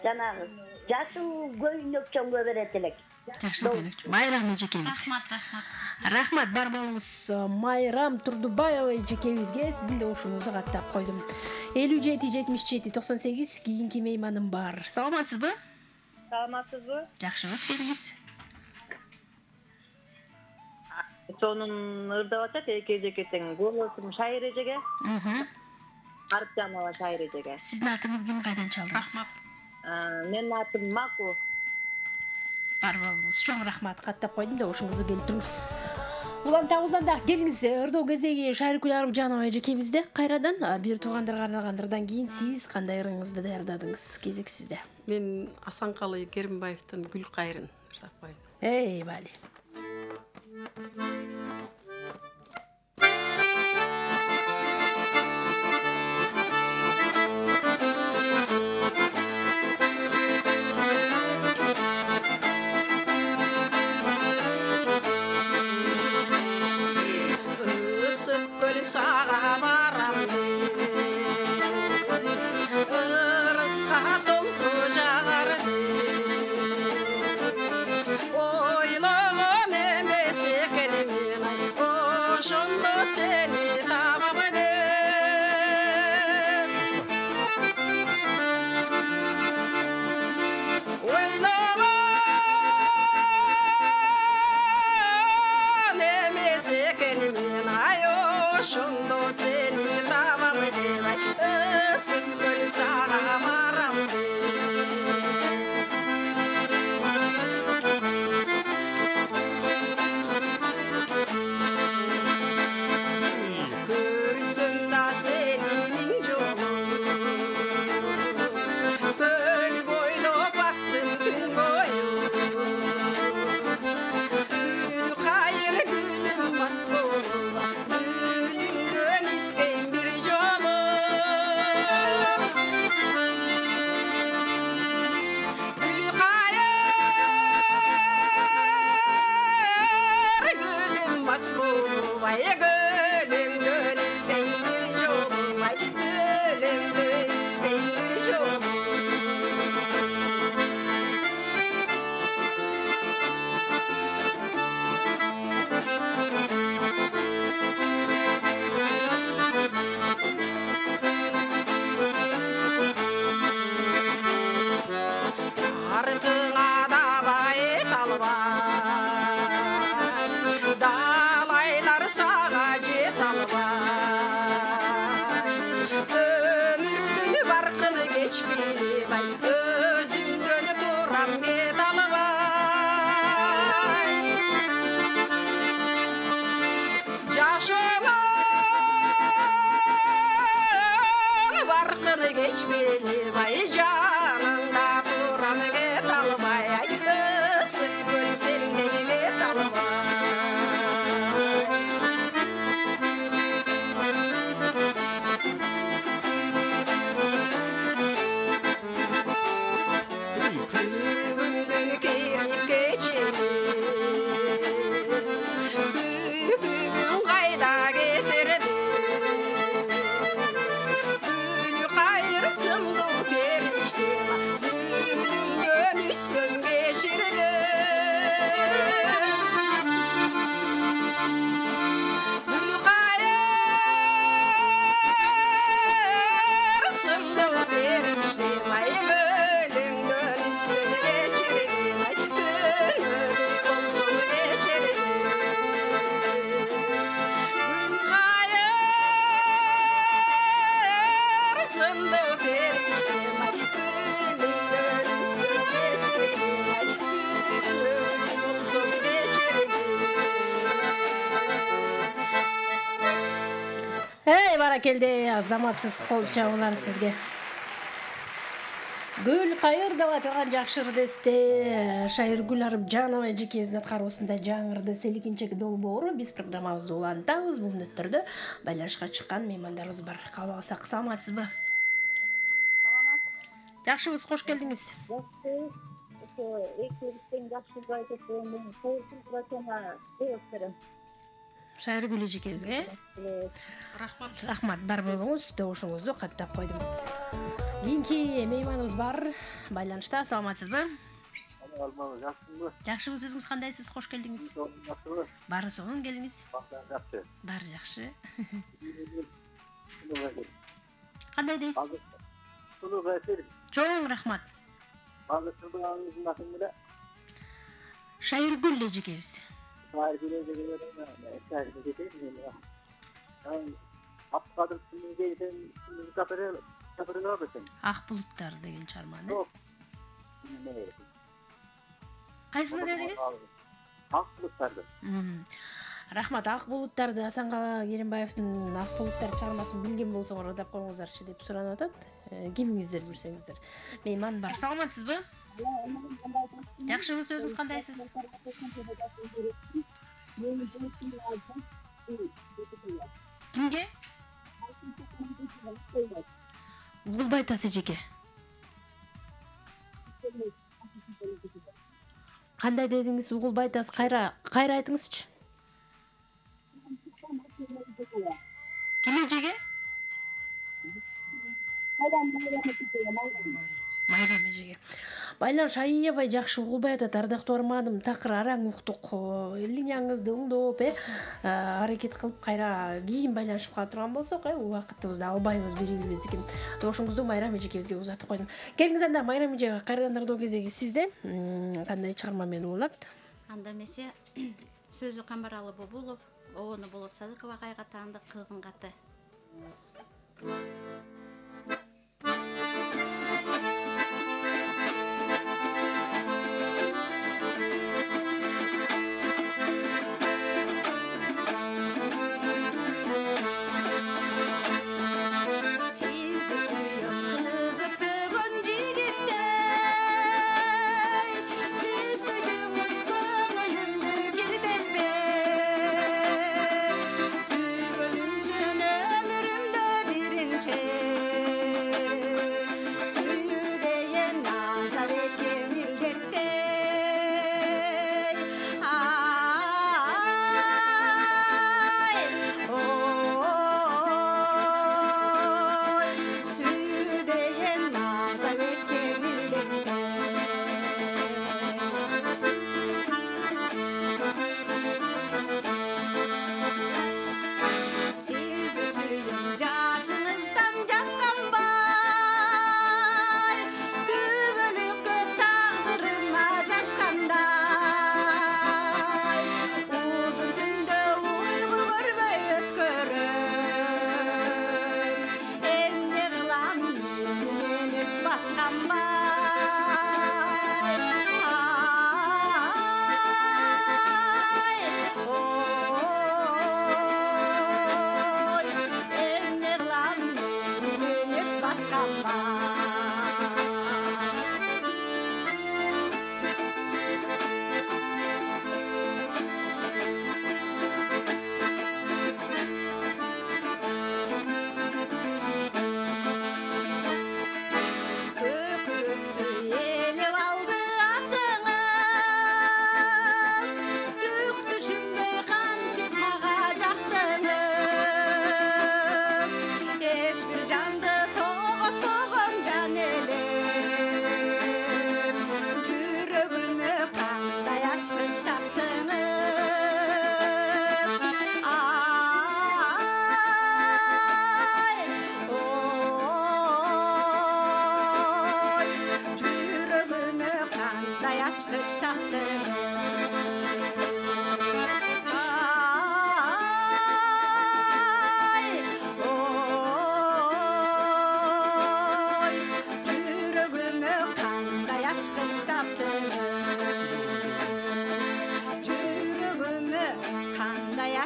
Жанагы жашыл көйнөк чоңго берет элек. Жашыл көйнөк. Майрам эжекебиз. Рахмат, бар болуңуз. Майрам Турдубаева эжекебизге сиздин добушуңузду каттап койдум. 57-77-98 кийинки мейманым бар. Саламатсызбы? Саламатсызбы? Жакшыбыз, келиңиз. Сонун ырдап атат эки эжекетең. Голосум Шайыр эжеге. Арыпжанова Шайыр эжеге. Сиздин атыңыз ким, кайдан чалдыңыз? Рахмат. Менин атым Маку. Бар болуңуз. Чоң рахмат, каттап койдум да ошоңузду келип туруңуз. Улантабыздан да келиңиз. Ырдоо кезеги Шайыр Кулярбжанова эжекебизде кайрадан бир туугандарга арналган ырдан кийин сиз кандай ырыңызды даярдадыңыз? Кезек сизде. Мен Асанкалы Керимбаевдин Гүл кайрын ырдап койдум. Эй, бали. Sağa varam içmeli vay canında buranı get almaya ısık gül seninle get almaya. Gündün girip geçeli gün kayda getirdi gülü kayırsın bu perişti gönüsün geçirdi gülü kayırsın bu perişti vay gülün gönüsün geçirdi vay gönül olsun geçirdi gün kayırsın bu perişti vay gülün gönüsün geçirdi vay gönül olsun geçirdi. Hey barakelde azamatsız kol çabılar sizge. Gül kayır деп атылган жакшыр десте Шайыргүл Арыпжанова эжекебиздин аткаруусунда жаңырды селикинчек долбоору биз программабызды улантабыз. Бул мүнөттөрдө байланышка чыккан меймандарыбыз бар. Кабыл алсак, саламатсызбы? Жакшыбыз, кош келдиңиз. Шайыргүл эжекебизге рахмат, бар болуңуз, добушуңузду каттап койдум. Кийинки мейманыбыз бар, байланышта. Саламатсызбы? Жакшыбыз, өзүңүз кандайсыз? Кош келдиңиз. Баары сонун, келиңиз. Баары жакшы. Кандай дейсиз? Чоң рахмат. Шайыргүл эжекебиз. Ак булуттар деген чарманы. Кайсыны дедиңиз? Ак булуттарды. Рахмат, ак булуттарды Асанкала Керимбаевдин ак булуттар чармасын билген болсоңор ырдап коюңуздарчы деп суранып атат. Кимиңиздер билсеңиздер. Мейман бар. Саламатсызбы? Жакшыбыз, өзүңүз кандайсыз? Кимге? Угулбай айтасыз эжеке. Кандай дедиңиз? Угулбай айтасыз, кайра айтыңызчы. Ким эжеге? Майрам эжеге. Байланыш аябай жакшы угулбай атат. Ардактуу арманым, такыр араң уктук. Линияңызды оңдоп, аракет кылып кайра кийин байланышып кала турган болсок, убакытыбызды албайбыз бири-бирибиздикин. Добушуңузду Майрам эжекебизге узатып койдум. Келиңиз анда Майрам эжеге кайрадан ырдоо кезеги сизде. Кандай чыгарма менен улат? Анда эмесе сөзү Камбаралы Бобулов, Оону Болот Садыкова кайга таандык кыздын каты. Ömrümde birinci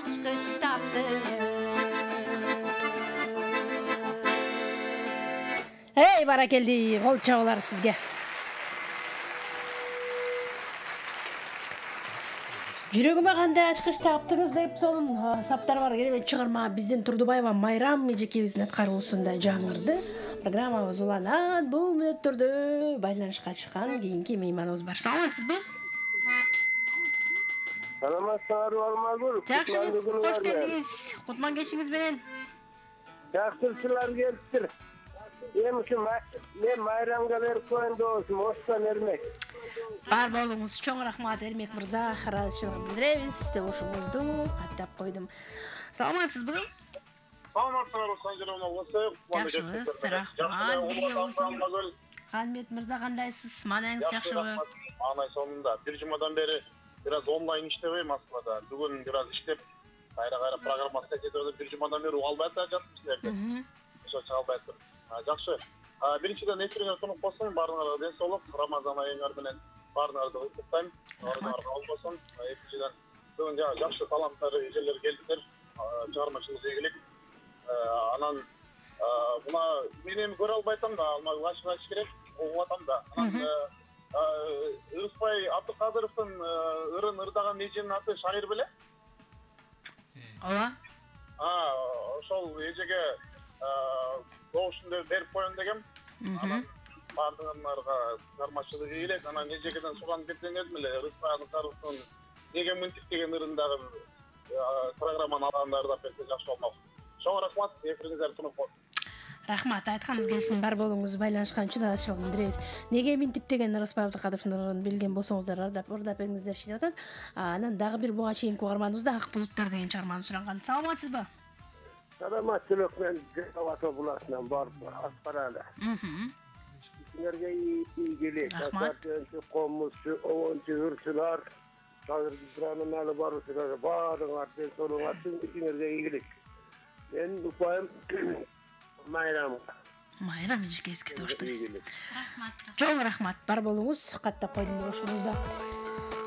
ачкыч таптыңыз. Эй, баракелди, кол чабуулар сизге. Жүрөгүмө кандай ачкыч таптыңыз деп сонун саптар бар. Керемет чыгарма биздин Турдубаева Майрам эжекебиздин аткаруусунда жаңырды. Программабыз уланат. Бул мүнөттөрдө байланышка чыккан кийинки мейманыбыз бар. Саламатсызбы? Саламатсызбы, Алмазгүл. Жакшыбыз, кош келдиңиз. Кутман кечиңиз менен. Жакшылар келиптир. Мен Майрамга берип коеюн доосум, Остан Эрмек. Бар болуңуз, чоң рахмат Эрмек мырза. Ыраазычылык билдиребиз. Добушуңузду каттап койдум. Саламатсызбы? Саламатсызбы, Санжировна, осы. Жакшыбыз, рахмат. Бирге болсун. Канбет мырза, кандайсыз? Маанаңыз жакшыбы? Маанай сонунда. Бир жумадан бери бираз онлайн иштебейм аслында. Бүгүн бираз иштеп, кайра программа сететип бир жумадан бери угалбай жатып силерден. Ошо чыга албай тур. Жакшы. Биринчиден эфириңер тунуп болсун, баарыңарга ден соолук, Рамазан айыңар менен баарыңарды куттуктайм. Баарыңар кабыл болсун. Экинчиден бүгүн жакшы таланттар эжелер келдилер. Чыгармачылык ийгилик. Анан мына мен эми көрө албай атам да, ачык айтыш керек, угуп атам да. Ырысбай Абдыкадыровдун ырын ырдаган эженин аты Шайыр беле? Ооба. Ошол эжеге добушунду берип коеюн дегем. Анан баардыгыңарга чыгармачылык ийгилик. Анан эжегеден суранып кеткен элдим эле, Ырысбай Абдыкадыровдун неге мынтип деген ырындагы программаны алгандарды да берсе жакшы болмок. Чоң рахмат, эфириңиздер тунуп болсун. Рахмат, айтканыңыз келсин, бар болуңуз, байланышкан үчүн ыраазычылык билдиребиз. Неге мынтип деген Ырысбай Абдыкадыровдун ырын билген болсоңуздар, ырдап бериңиздер деп атат. Анан дагы бир буга чейинки угарманыбызда Ак булуттар деген чыгарманы суранган. Саламатсызбы? Саламатчылык, мен Жабато буласынан барып аскаралы. Силерге ийгилик, асартенчи, комузчу, обончу, ырчылар, шагырдыктарынын алы баруучулар, баарыңар ден соолугуңар үчүн ишиңерге ийгилик. Мен упайым Майрам эжекебизге добуш бересиз. Рахмат. Чоң рахмат, бар болуңуз, каттап койдум добушуңузду.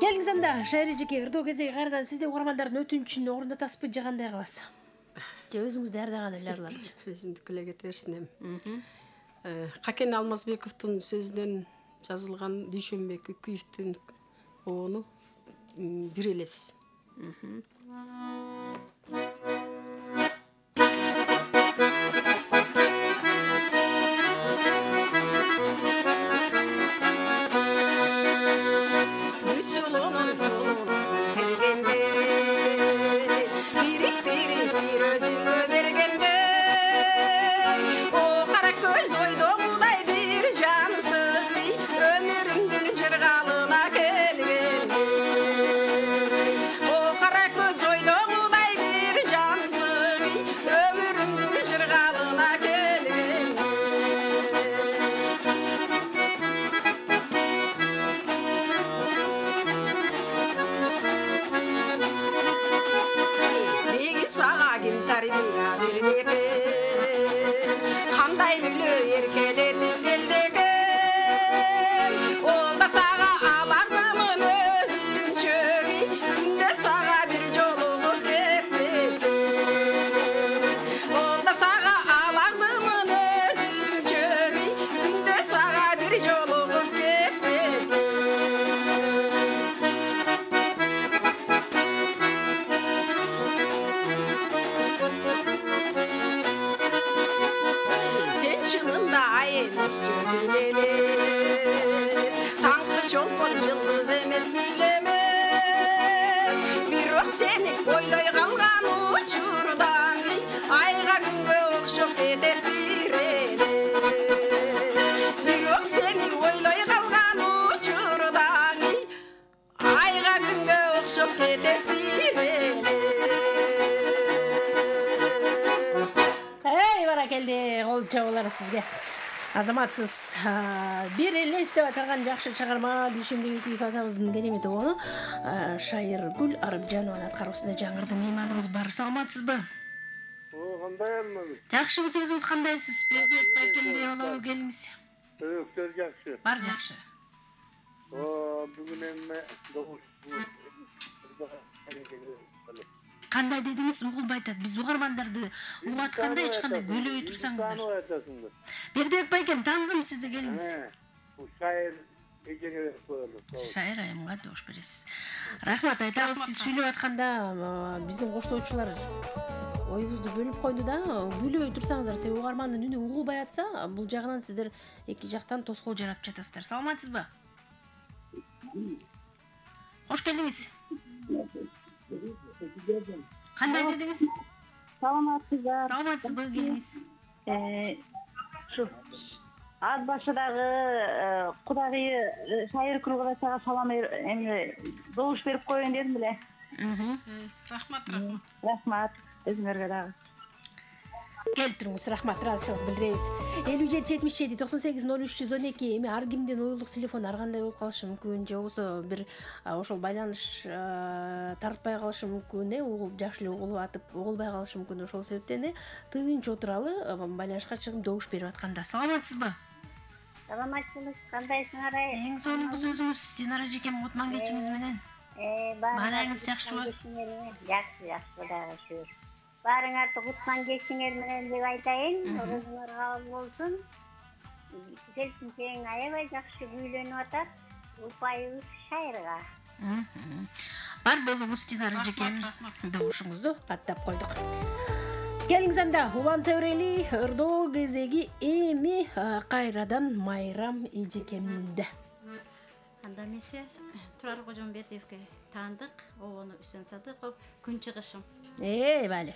Келиңиз анда, Шайыр эжеке, ырдоо кезеги кайрадан сизде угармандардын өтүнүчүн орундатасызбы же кандай кыласыз? Же өзүңүз даярдаган эле ырлар? Өзүмдүкү эле кете берсин эми. Какен Алмазбековдун сөзүнөн жазылган Дүйшөнбек Үкүевдин обону бир элесиз. Sizge azamatsız bir eleste atagan жакшы чыгарма Дүйшөнбек Үкүев атабыздын керемет обону Шайыргүл Арыпжанованын аткаруусунда жаңырды. Мейманыбыз бар. Саламатсызбы? Кандайсыз? Жакшыбыз, өзүңүз кандайсыз? Бекет Байкенди олоо келиңиз. Өктөр жакшы. Бар жакшы. Бүгүн эми Кандай дедиңиз? Угулбай атат. Биз угармандарды угатканда эч кандай бөлөбөй турсаңыздар. Бердибек байкем, тааныдым сизди, келиңиз. Бул шайыр эжеңе коелу. Шайыр айымга добуш бересиз. Рахмат, айтабыз, сиз сүйлөп атканда биздин коштоочулар оюңузду бөлүп койду да, күлөбөй турсаңыздар, себеби угармандын үнү угулбай атса, бул жагынан сиздер эки жактан тоскоол жаратып жатасыздар. Саламатсызбы? Кош келдиңиз. Кандай дедиңиз? Саламатсыздар. Саламатсызбы, келиңиз. Шу ат башыдагы кудагыйы Шайыр Кургулачага салам эми добуш берип коеюн дедим эле. Рахмат. Рахмат. Өзүңөргө дагы. Келип туруңуз, рахмат, ыраазычылык билдиребиз. 57 77 98 0312 эми ар кимдин оюлдук телефон ар кандай болуп калышы мүмкүн, же болбосо бир ошол байланыш тартпай калышы мүмкүн, угулуп жакшы эле угулуп атып, угулбай калышы мүмкүн. Ошол себептен тынч отуралы, байланышка чыгып добуш берип атканда. Саламатсызбы? Саламатчылык, кандайсыңар? Эң сонунку сөзүңүз Динара жекем отман кечиңиз менен. Баарыңыз жакшыбы? Жакшы дагы шүр. Баарыңарды кутман кечиңер менен деп айтайын. Орозуңар кабыл болсун. Келсинчең аябай жакшы күйлөнүп атат. Упайыбыз Шайырга. Бар болуңуз Динара жекем. Добушуңузду каттап койдук. Келиңиз анда уланта берели, ырдоо кезеги эми кайрадан Майрам эжекеминде. Анда эмесе Турар Кожомбердиевге таандык, обону Үсөн Садыков, күн чыгышым. Бали.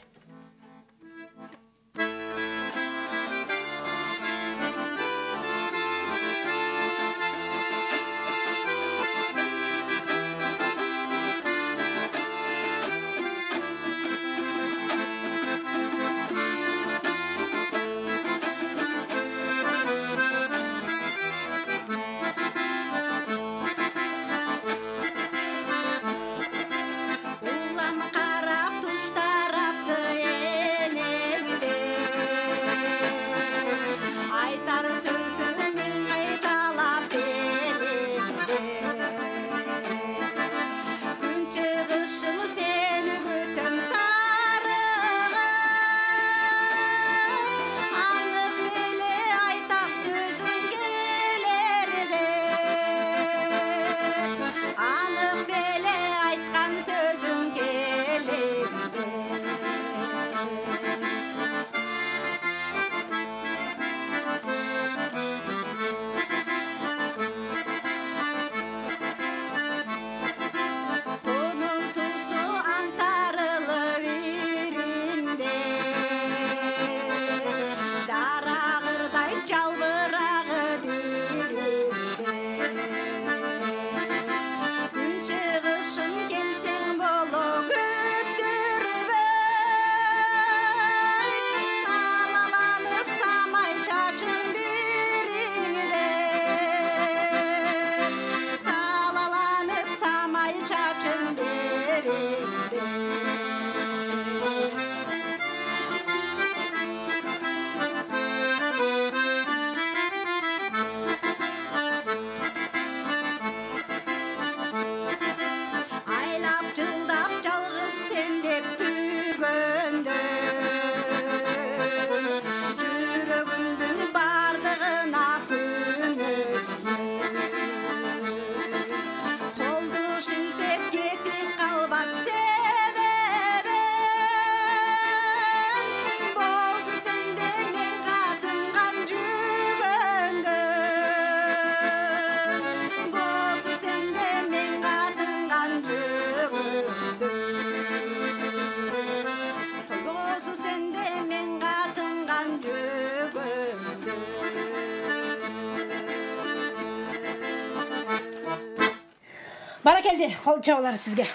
Баракелди, кол чабалар сизге.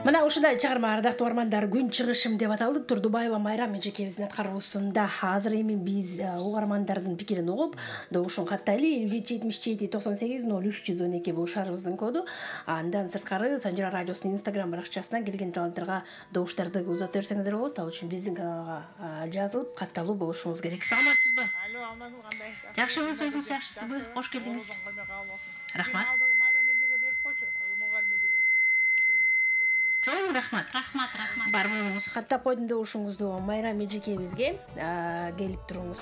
Мына ушундай чыгарма ардактуу угармандар күн чыгышым деп аталды. Турдубаева Майрам эжекебиздин аткаруусунда. Азыр эми биз угармандардын пикирин угуп, добушун каттайлы. 77 98 0312 бул шаарыбыздын коду. Андан сырткары Санжира радиосунун Instagram баракчасына келген таланттарга добуштарды узата берсеңиздер болот. Ал үчүн биздин каналга жазылып, катталуу болушуңуз керек. Саламатсызбы? Алло, кандай? Жакшыбы, сөзүңүз жакшысызбы? Кош келдиңиз. Рахмат. Чоң рахмат. Рахмат. Бар болуңуз. Каттап койдум добушуңузду Майрам эжекебизге келип туруңуз.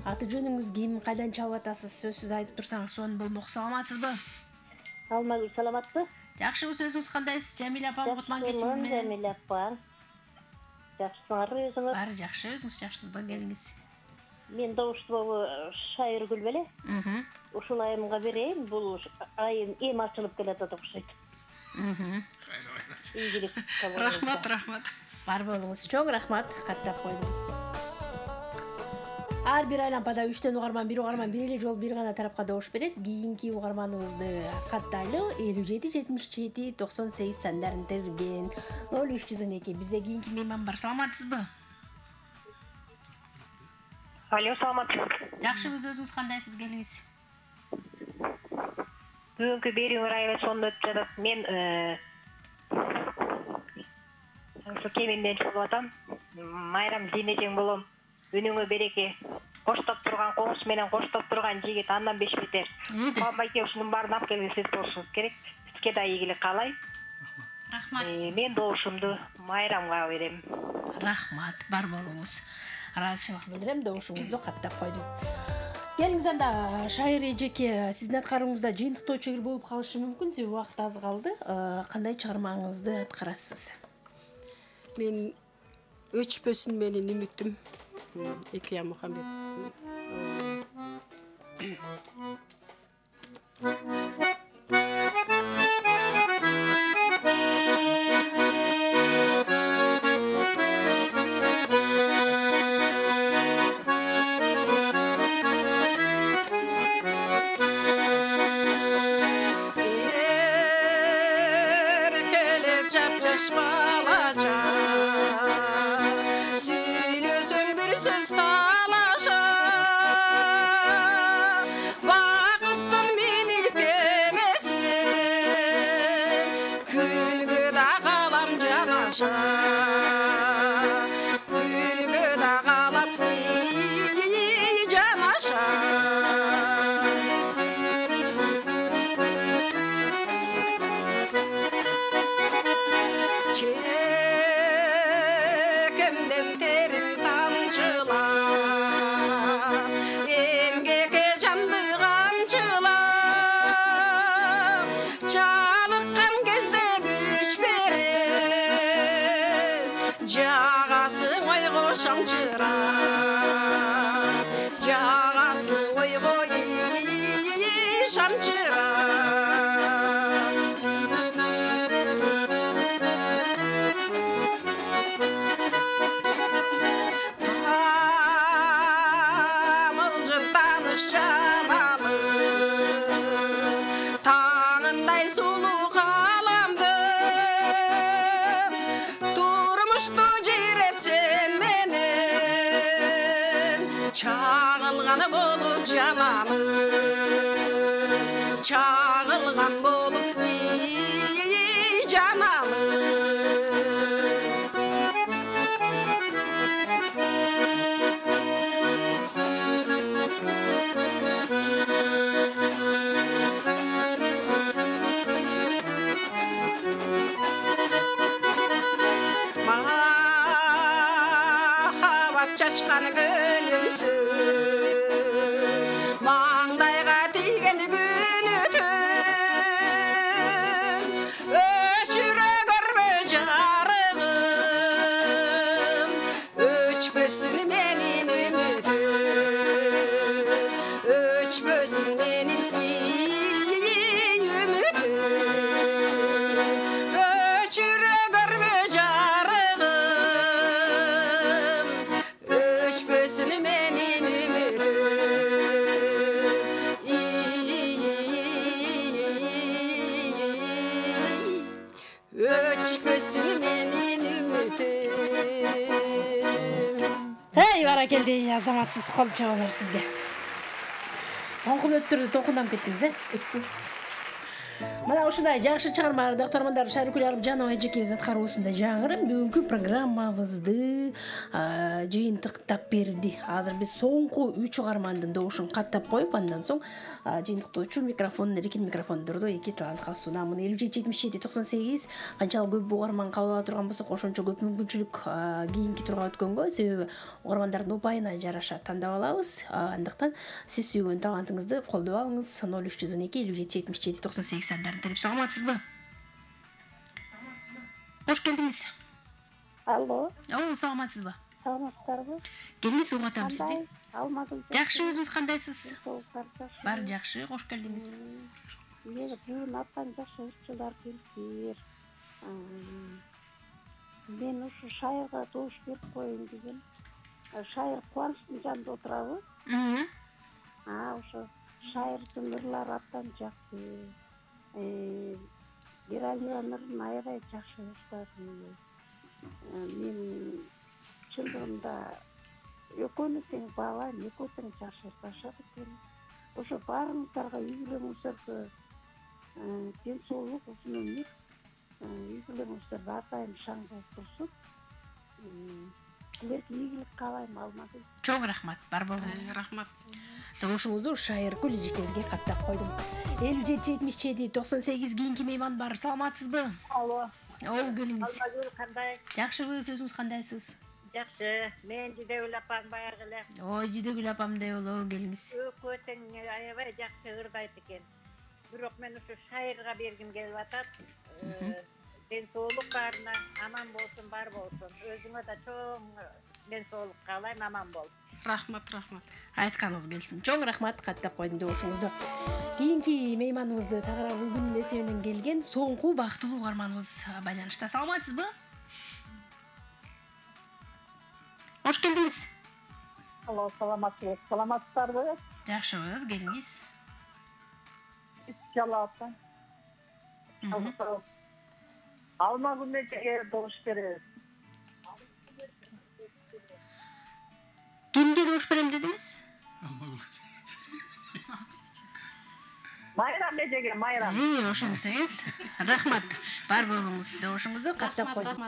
Аты жөнүңүз ким, кайдан чалып атасыз? Сөзсүз айтып турсаңыз сонун болмок. Саламатсызбы? Алмагүл, саламатпы? Жакшыбы, сөзүңүз кандайсыз? Jamila апам Кутман кечиңиз менен. Jamila апам. Жакшысыңарбы өзүңөр? Баары жакшы, өзүңүз жакшысызбы? Келиңиз. Мен добуштуу Шайыргүл беле. Ушул айымга берейин. Бул айым эми ачылып келатат окшойт. Рахмат. Бар болуңуз. Чоң рахмат. Каттап койдум. Ар бир айлампада 3төн угарман, бир эле жол бир гана тарапка добуш берет. Кийинки угарманыбызды каттайлы 77 77 98 сандарын терген 0312. Бизде кийинки мейман бар. Саламатсызбы? Алло, саламатсыз. Жакшыбыз, өзүңүз кандайсыз? Келиңиз. Бүгүнкү берүүңөр аябай сонун өтүп жатат. Мен ошо Кеменден чыгып атам. Майрам Зейнежең болом. Үнүңө береке. Коштоп турган коңуш менен коштоп турган жигит андан беш бетер. Бабайке ушунун баарын алып келгенсиз болушуңуз керек. Сизге да ийгилик каалайм. Рахмат. Мен добушумду Майрамга берем. Рахмат, бар болуңуз. Ыраазычылык билдирем, добушуңузду каттап койдум. Келиңиз анда Шайыр эжеке, сиздин аткарууңузда жыйынтыктоо чыгыр болуп калышы мүмкүн, себеби убакыт аз калды. Кандай чыгармаңызды аткарасыз? Мен өчпөсүн менин үмүтүм. Экия Мухаммед. Erkelep çapçaş balaca, söylesün bir söz talaşa. Vakıttın beni demesin, külgü da kalam canaşa. Külgü da kalam canaşa. Çekimden terin tamçılar, emgeke canlı kamçılar. Çalıkkan kezde güç verir, Jağasın oygo şamçırar, Jağasın oygo şamçırar. Tamılcım tanış camalı, tağınday sulu kalamdım. Durmuştu cirep sen benim, çağılganı bolup canalım. Çağılgan bolup canalım. Mahabat çaşkan gönlümsün, mağdayga tiygen günütün. Öçüre görme jarığım, öçpösün menin ümitim, öçpösün menin ümitim. Öçüre görme jarığım, öçpösün menin ümitim. Öçpösün menin ümitim. Hey, barakелде, азаматсыз кол чабалар сизге. Соңку бөттүрдү токунам кеттиңиз, Мына ушундай жакшы чыгарма доктормандар Шайрыкүл Арымжанова эжекебиз аткаруусунда жаңырып бүгүнкү программабызды жыйынтыктап берди. Азыр биз соңку 3 угармандын добушун каттап коюп, андан соң жыйынтыктоочу микрофон, эркин микрофондорду 2 талантка сунамын. 57-77-98 канчалык көп угарман кабыл ала турган болсок, ошончо көп мүмкүнчүлүк кийинки турга өткөнгө, себеби угармандардын упайына жараша тандап алабыз. Андыктан сиз сүйгөн талантыңызды колдоп алыңыз. 0312 57-77-98 сандарына телеп саламатсызбы? Кош келдиңиз. Алло. Саламатсызбы? Саламатсыздарбы? Келиңиз, угатам сизди. Алмазым. Жакшы, өзүңүз кандайсыз? Баары жакшы, кош келдиңиз. Бүгүн аттан жакшы ырчылар келиптир. Мен ушу шайырга добуш берип коеюн деген. Шайыр Кубанычтын жанында отурабы? Ошо шайырдын ырлары аттан жакшы. Геральдин ырын аябай жакшы баштадым. Мен чындыгында экөөнү тең баалайм, экөө тең жакшы баштады экен. Ошо баарыңыздарга үй бүлөңүздөргө ден соолук, узун өмүр, үй бүлөңүздөр ар дайым шаң болуп турсун. Силерге ийгилик каалайм, Алмазым. Чоң рахмат, бар болуңуз. Рахмат. Добушуңузду Шайыркүл эжекебизге каттап койдум. 57-77-98 кийинки мейман бар. Саламатсызбы? Алло. Келиңиз. Алмазгүл кандай? Жакшыбы, өзүңүз кандайсыз? Жакшы. Мен Жидегүл апам баягы эле. Жидегүл апамдай болобу, келиңиз. Экөө тең аябай жакшы ырдайт экен. Бирок мен ушу шайырга бергим келип атат. Ден соолук баарына, аман болсун, бар болсун. Өзүңө да чоң ден соолук каалайм, аман бол. Рахмат. Айтканыңыз келсин. Чоң рахмат, каттап койдум добушуңузду. Кийинки мейманыбызды тагыра бүгүн эсебинен келген соңку бактылуу угарманыбыз байланышта. Саламатсызбы? Кош келдиңиз. Алло, саламатсызбы? Саламатсыздарбы? Жакшыбыз, келиңиз. Жалапта. Алмагүл эжеге добуш беребиз. Кимге добуш берем дедиңиз? Майрам эжеге, Майрам. Ошентсеңиз, рахмат. Бар болуңуз, добушуңузду каттап койдум.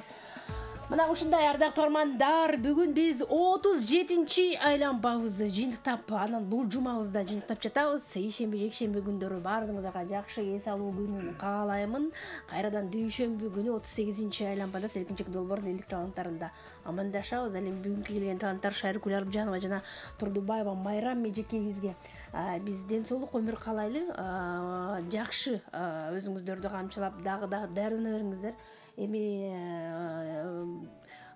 Мына ушундай ардактуу угармандар, бүгүн биз 37-чи айланбабызды жыйынтыктап, анан бул жумабызда жыйынтыктап жатабыз. Ишемби, жекшемби күндөрү баарыңызга жакшы эс алуу күнүн каалаймын. Кайрадан дүйшөмбү күнү 38-чи айланбада Селкинчек долбоордун элдик таланттарында амандашабыз. Ал эми бүгүнкү келген таланттар Шайрыкүл Арымжанова жана Турдубаева Майрам эжекебизге биз ден соолук өмүр каалайлы. Жакшы өзүңүздөрдү камчылап дагы дарына бериңиздер. Эми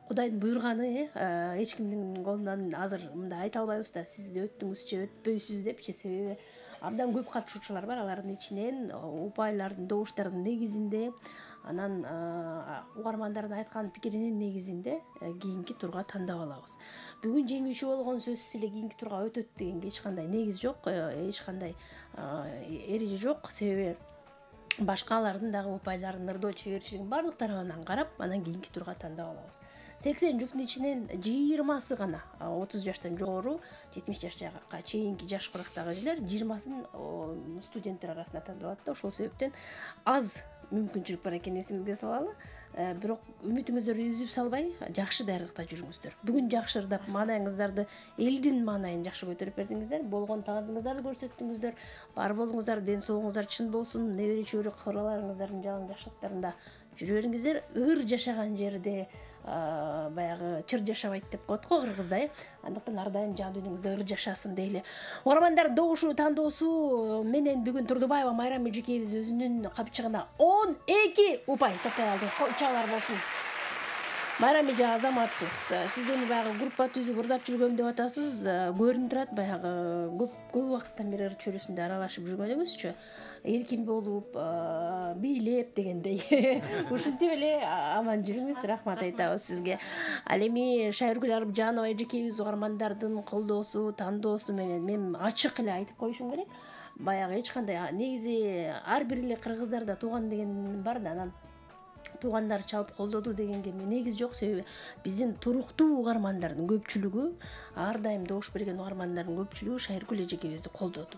Кудайдын буйрганы, эч кимдин колунан азыр мындай айта албайбыз да, сиз өттүңүз же өтпөйсүз депчи, себеби абдан көп катышуучулар бар. Алардын ичинен упайлардын, добуштардын негизинде, анан угармандардын айткан пикиринин негизинде кийинки турга тандап алабыз. Бүгүн жеңүүчү болгон сөзсүз эле кийинки турга өтөт дегенге эч кандай негиз жок, эч кандай эреже жок, себеби башкалардын дагы упайларын, ырдоо чеберчилигин баардык тарабынан карап, анан кийинки турга тандап алабыз. 80 жуфтун ичинен 20сы гана 30 жаштан жогору, 70 жашка чейинки жаш курактагы эжелер, 20сын студенттер арасында тандалат да. Ошол себептен аз мүмкүнчүлүк бар экенин эсиңизге салалы. Бирок үмүтүңүздөрдү үзүп салбай, жакшы даярдыкта жүрүңүздөр. Бүгүн жакшы ырдап, маанайыңыздарды, элдин маанайын жакшы көтөрүп бердиңиздер. Болгон талантыңыздарды көрсөттүңүздөр. Бар болуңуздар, ден соолугуңуздар чын болсун. Небере чөбүрө кыбыраларыңыздардын жалаң жакшылыктарында жүрө бериңиздер. Ыр жашаган жерде баягы чыр жашабайт деп коет го кыргызда. Андыктан ар дайым жан дүйнөңүздө ыр жашасын дейли. Угармандардын добушу тандоосу менен бүгүн Турдубаева Майрам эжекебиз өзүнүн капчыгына 12 упай топтой алды. Чалар болсун. Майрам эже азаматсыз. Сиз эми баягы группа түзүп ырдап жүргөм деп атасыз. Көрүнүп турат, баягы көп убакыттан бери ыр чөйрөсүндө аралашып жүргөнүңүзчү. Эркин болуп, бийлеп дегендей. Ушинтип эле аман жүрүңүз. Рахмат айтабыз сизге. Ал эми Шайрыкүл Арымжанова эжекебиз угармандардын колдоосу, тандоосу менен мен ачык эле айтып коюшум керек. Баягы эч кандай негизи ар бир эле кыргыздарда тууган деген бар да, анан туугандар чалып колдоду дегенге негиз жок. Себеби биздин туруктуу угармандардын көпчүлүгү, ар дайым добуш берген угармандардын көпчүлүгү Шайыркүл эжекебизди колдоду.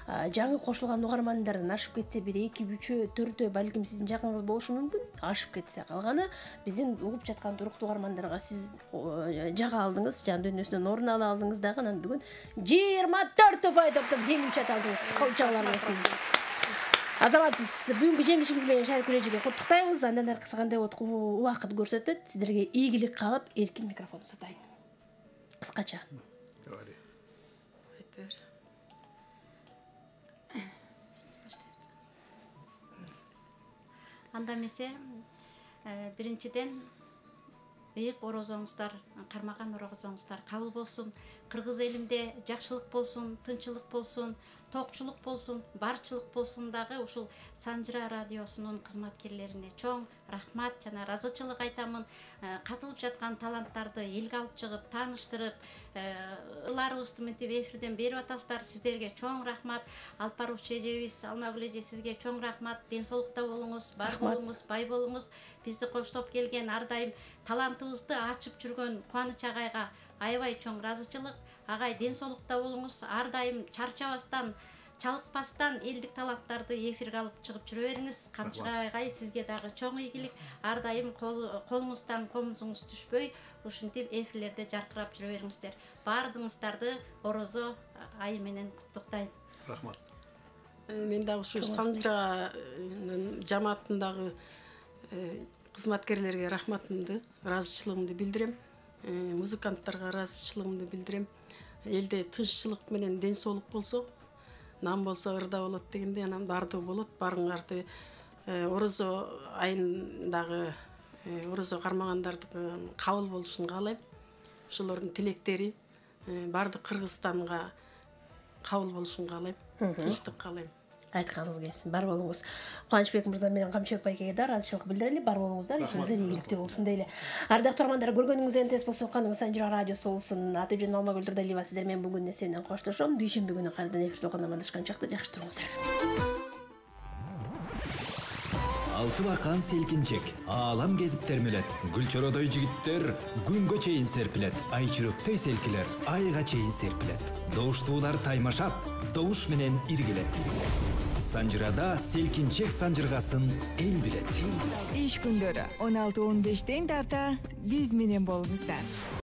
Жаңы кошулган угармандардан ашып кетсе 1, 2, 3, 4 балким сиздин жакыңыз болушу мүмкүн. Ашып кетсе калганы биздин угуп жаткан туруктуу угармандарга сиз жага алдыңыз, жан дүйнөсүнөн орун ала алдыңыз дагы. Анан бүгүн 24 ұпай топтоп жеңип алдыңыз. Кол чагалар болсун. Азамат, сиз бүгүнкү жеңишиңиз менен Шайыркүл эжеге куттуктайбыз. Андан аркасы кандай убакыт көрсөтөт. Сиздерге ийгилик каалап, эркин микрофон сатайын. Кыскача. Анда эмесе, биринчиден ыйык орозоңуздар, кармаган орозоңуздар кабыл болсун. Кыргыз элинде жакшылык болсун, тынчылык болсун, токчулук болсун, барчылык болсун дагы ушул Санжыра радиосунун кызматкерлерине чоң рахмат жана ыраазычылык айтамын. Катылып жаткан таланттарды элге алып чыгып, тааныштырып, ыларыбызды мынтип эфирден берип атасыздар. Сиздерге чоң рахмат. Алпаровчу эжебиз, Алмагүл эже, сизге чоң рахмат. Ден соолукта болуңуз, бар болуңуз, бай болуңуз. Бизди коштоп келген, ар дайым талантыбызды ачып жүргөн Кубаныч агайга аябай чоң ыраазычылык. Агай, ден соолукта болуңуз, ар дайым чарчабастан, чалыкпастан элдик таланттарды эфирге алып чыгып жүрө бериңиз. Камчыга агай, сизге дагы чоң ийгилик. Ар дайым колуңуздан комузуңуз түшпөй, ушинтип эфирлерде жаркырап жүрө бериңиздер. Баардыгыңыздарды Орозо айы менен куттуктайм. Рахмат. Мен дагы ушу Санжыра жамаатындагы кызматкерлерге рахматымды, ыраазычылыгымды билдирем. Музыканттарга ыраазычылыгымды билдирем. Элде тынччылык менен ден соолук болсо, нам болсо ырда болот дегенде, анан бардыгы болот. Барыңарды Орозо айындагы Орозо кармагандарды кабыл болушун каалайм. Ошолордун тилектери бардык Кыргызстанга кабыл болушун каалайм. Тынчтык каалайм. Айтканыңыз келсин, бар болуңуз. Кубанычбек мырза менен Камчыбек байкеге да ыраазычылык билдирели, бар болуңуздар, ишиңиздер ийгиликтүү болсун дейли. Ардактуу угармандар, көргөнүңүз энтес болсо, каныңыз Санжыра радиосу болсун. Аты жөнүм Алмагүл Турдалиева, сиздер менен бүгүн несенен коштошом. Дүйшөмбү күнү кайрадан эфирде амандашкан чакта жакшы туруңуздар. Алты бакан селкинчек, аалам кезип термелет. Гүлчородой жигиттер күнгө чейин серпилет. Айчүрөктөй селкилер, айга чейин серпилет. Добуштуулар таймашат, добуш менен иргилет. Санжырада селкинчек санжыргасын эл билет. Иш күндөрү 16-15 тарта биз менен болуңуздар.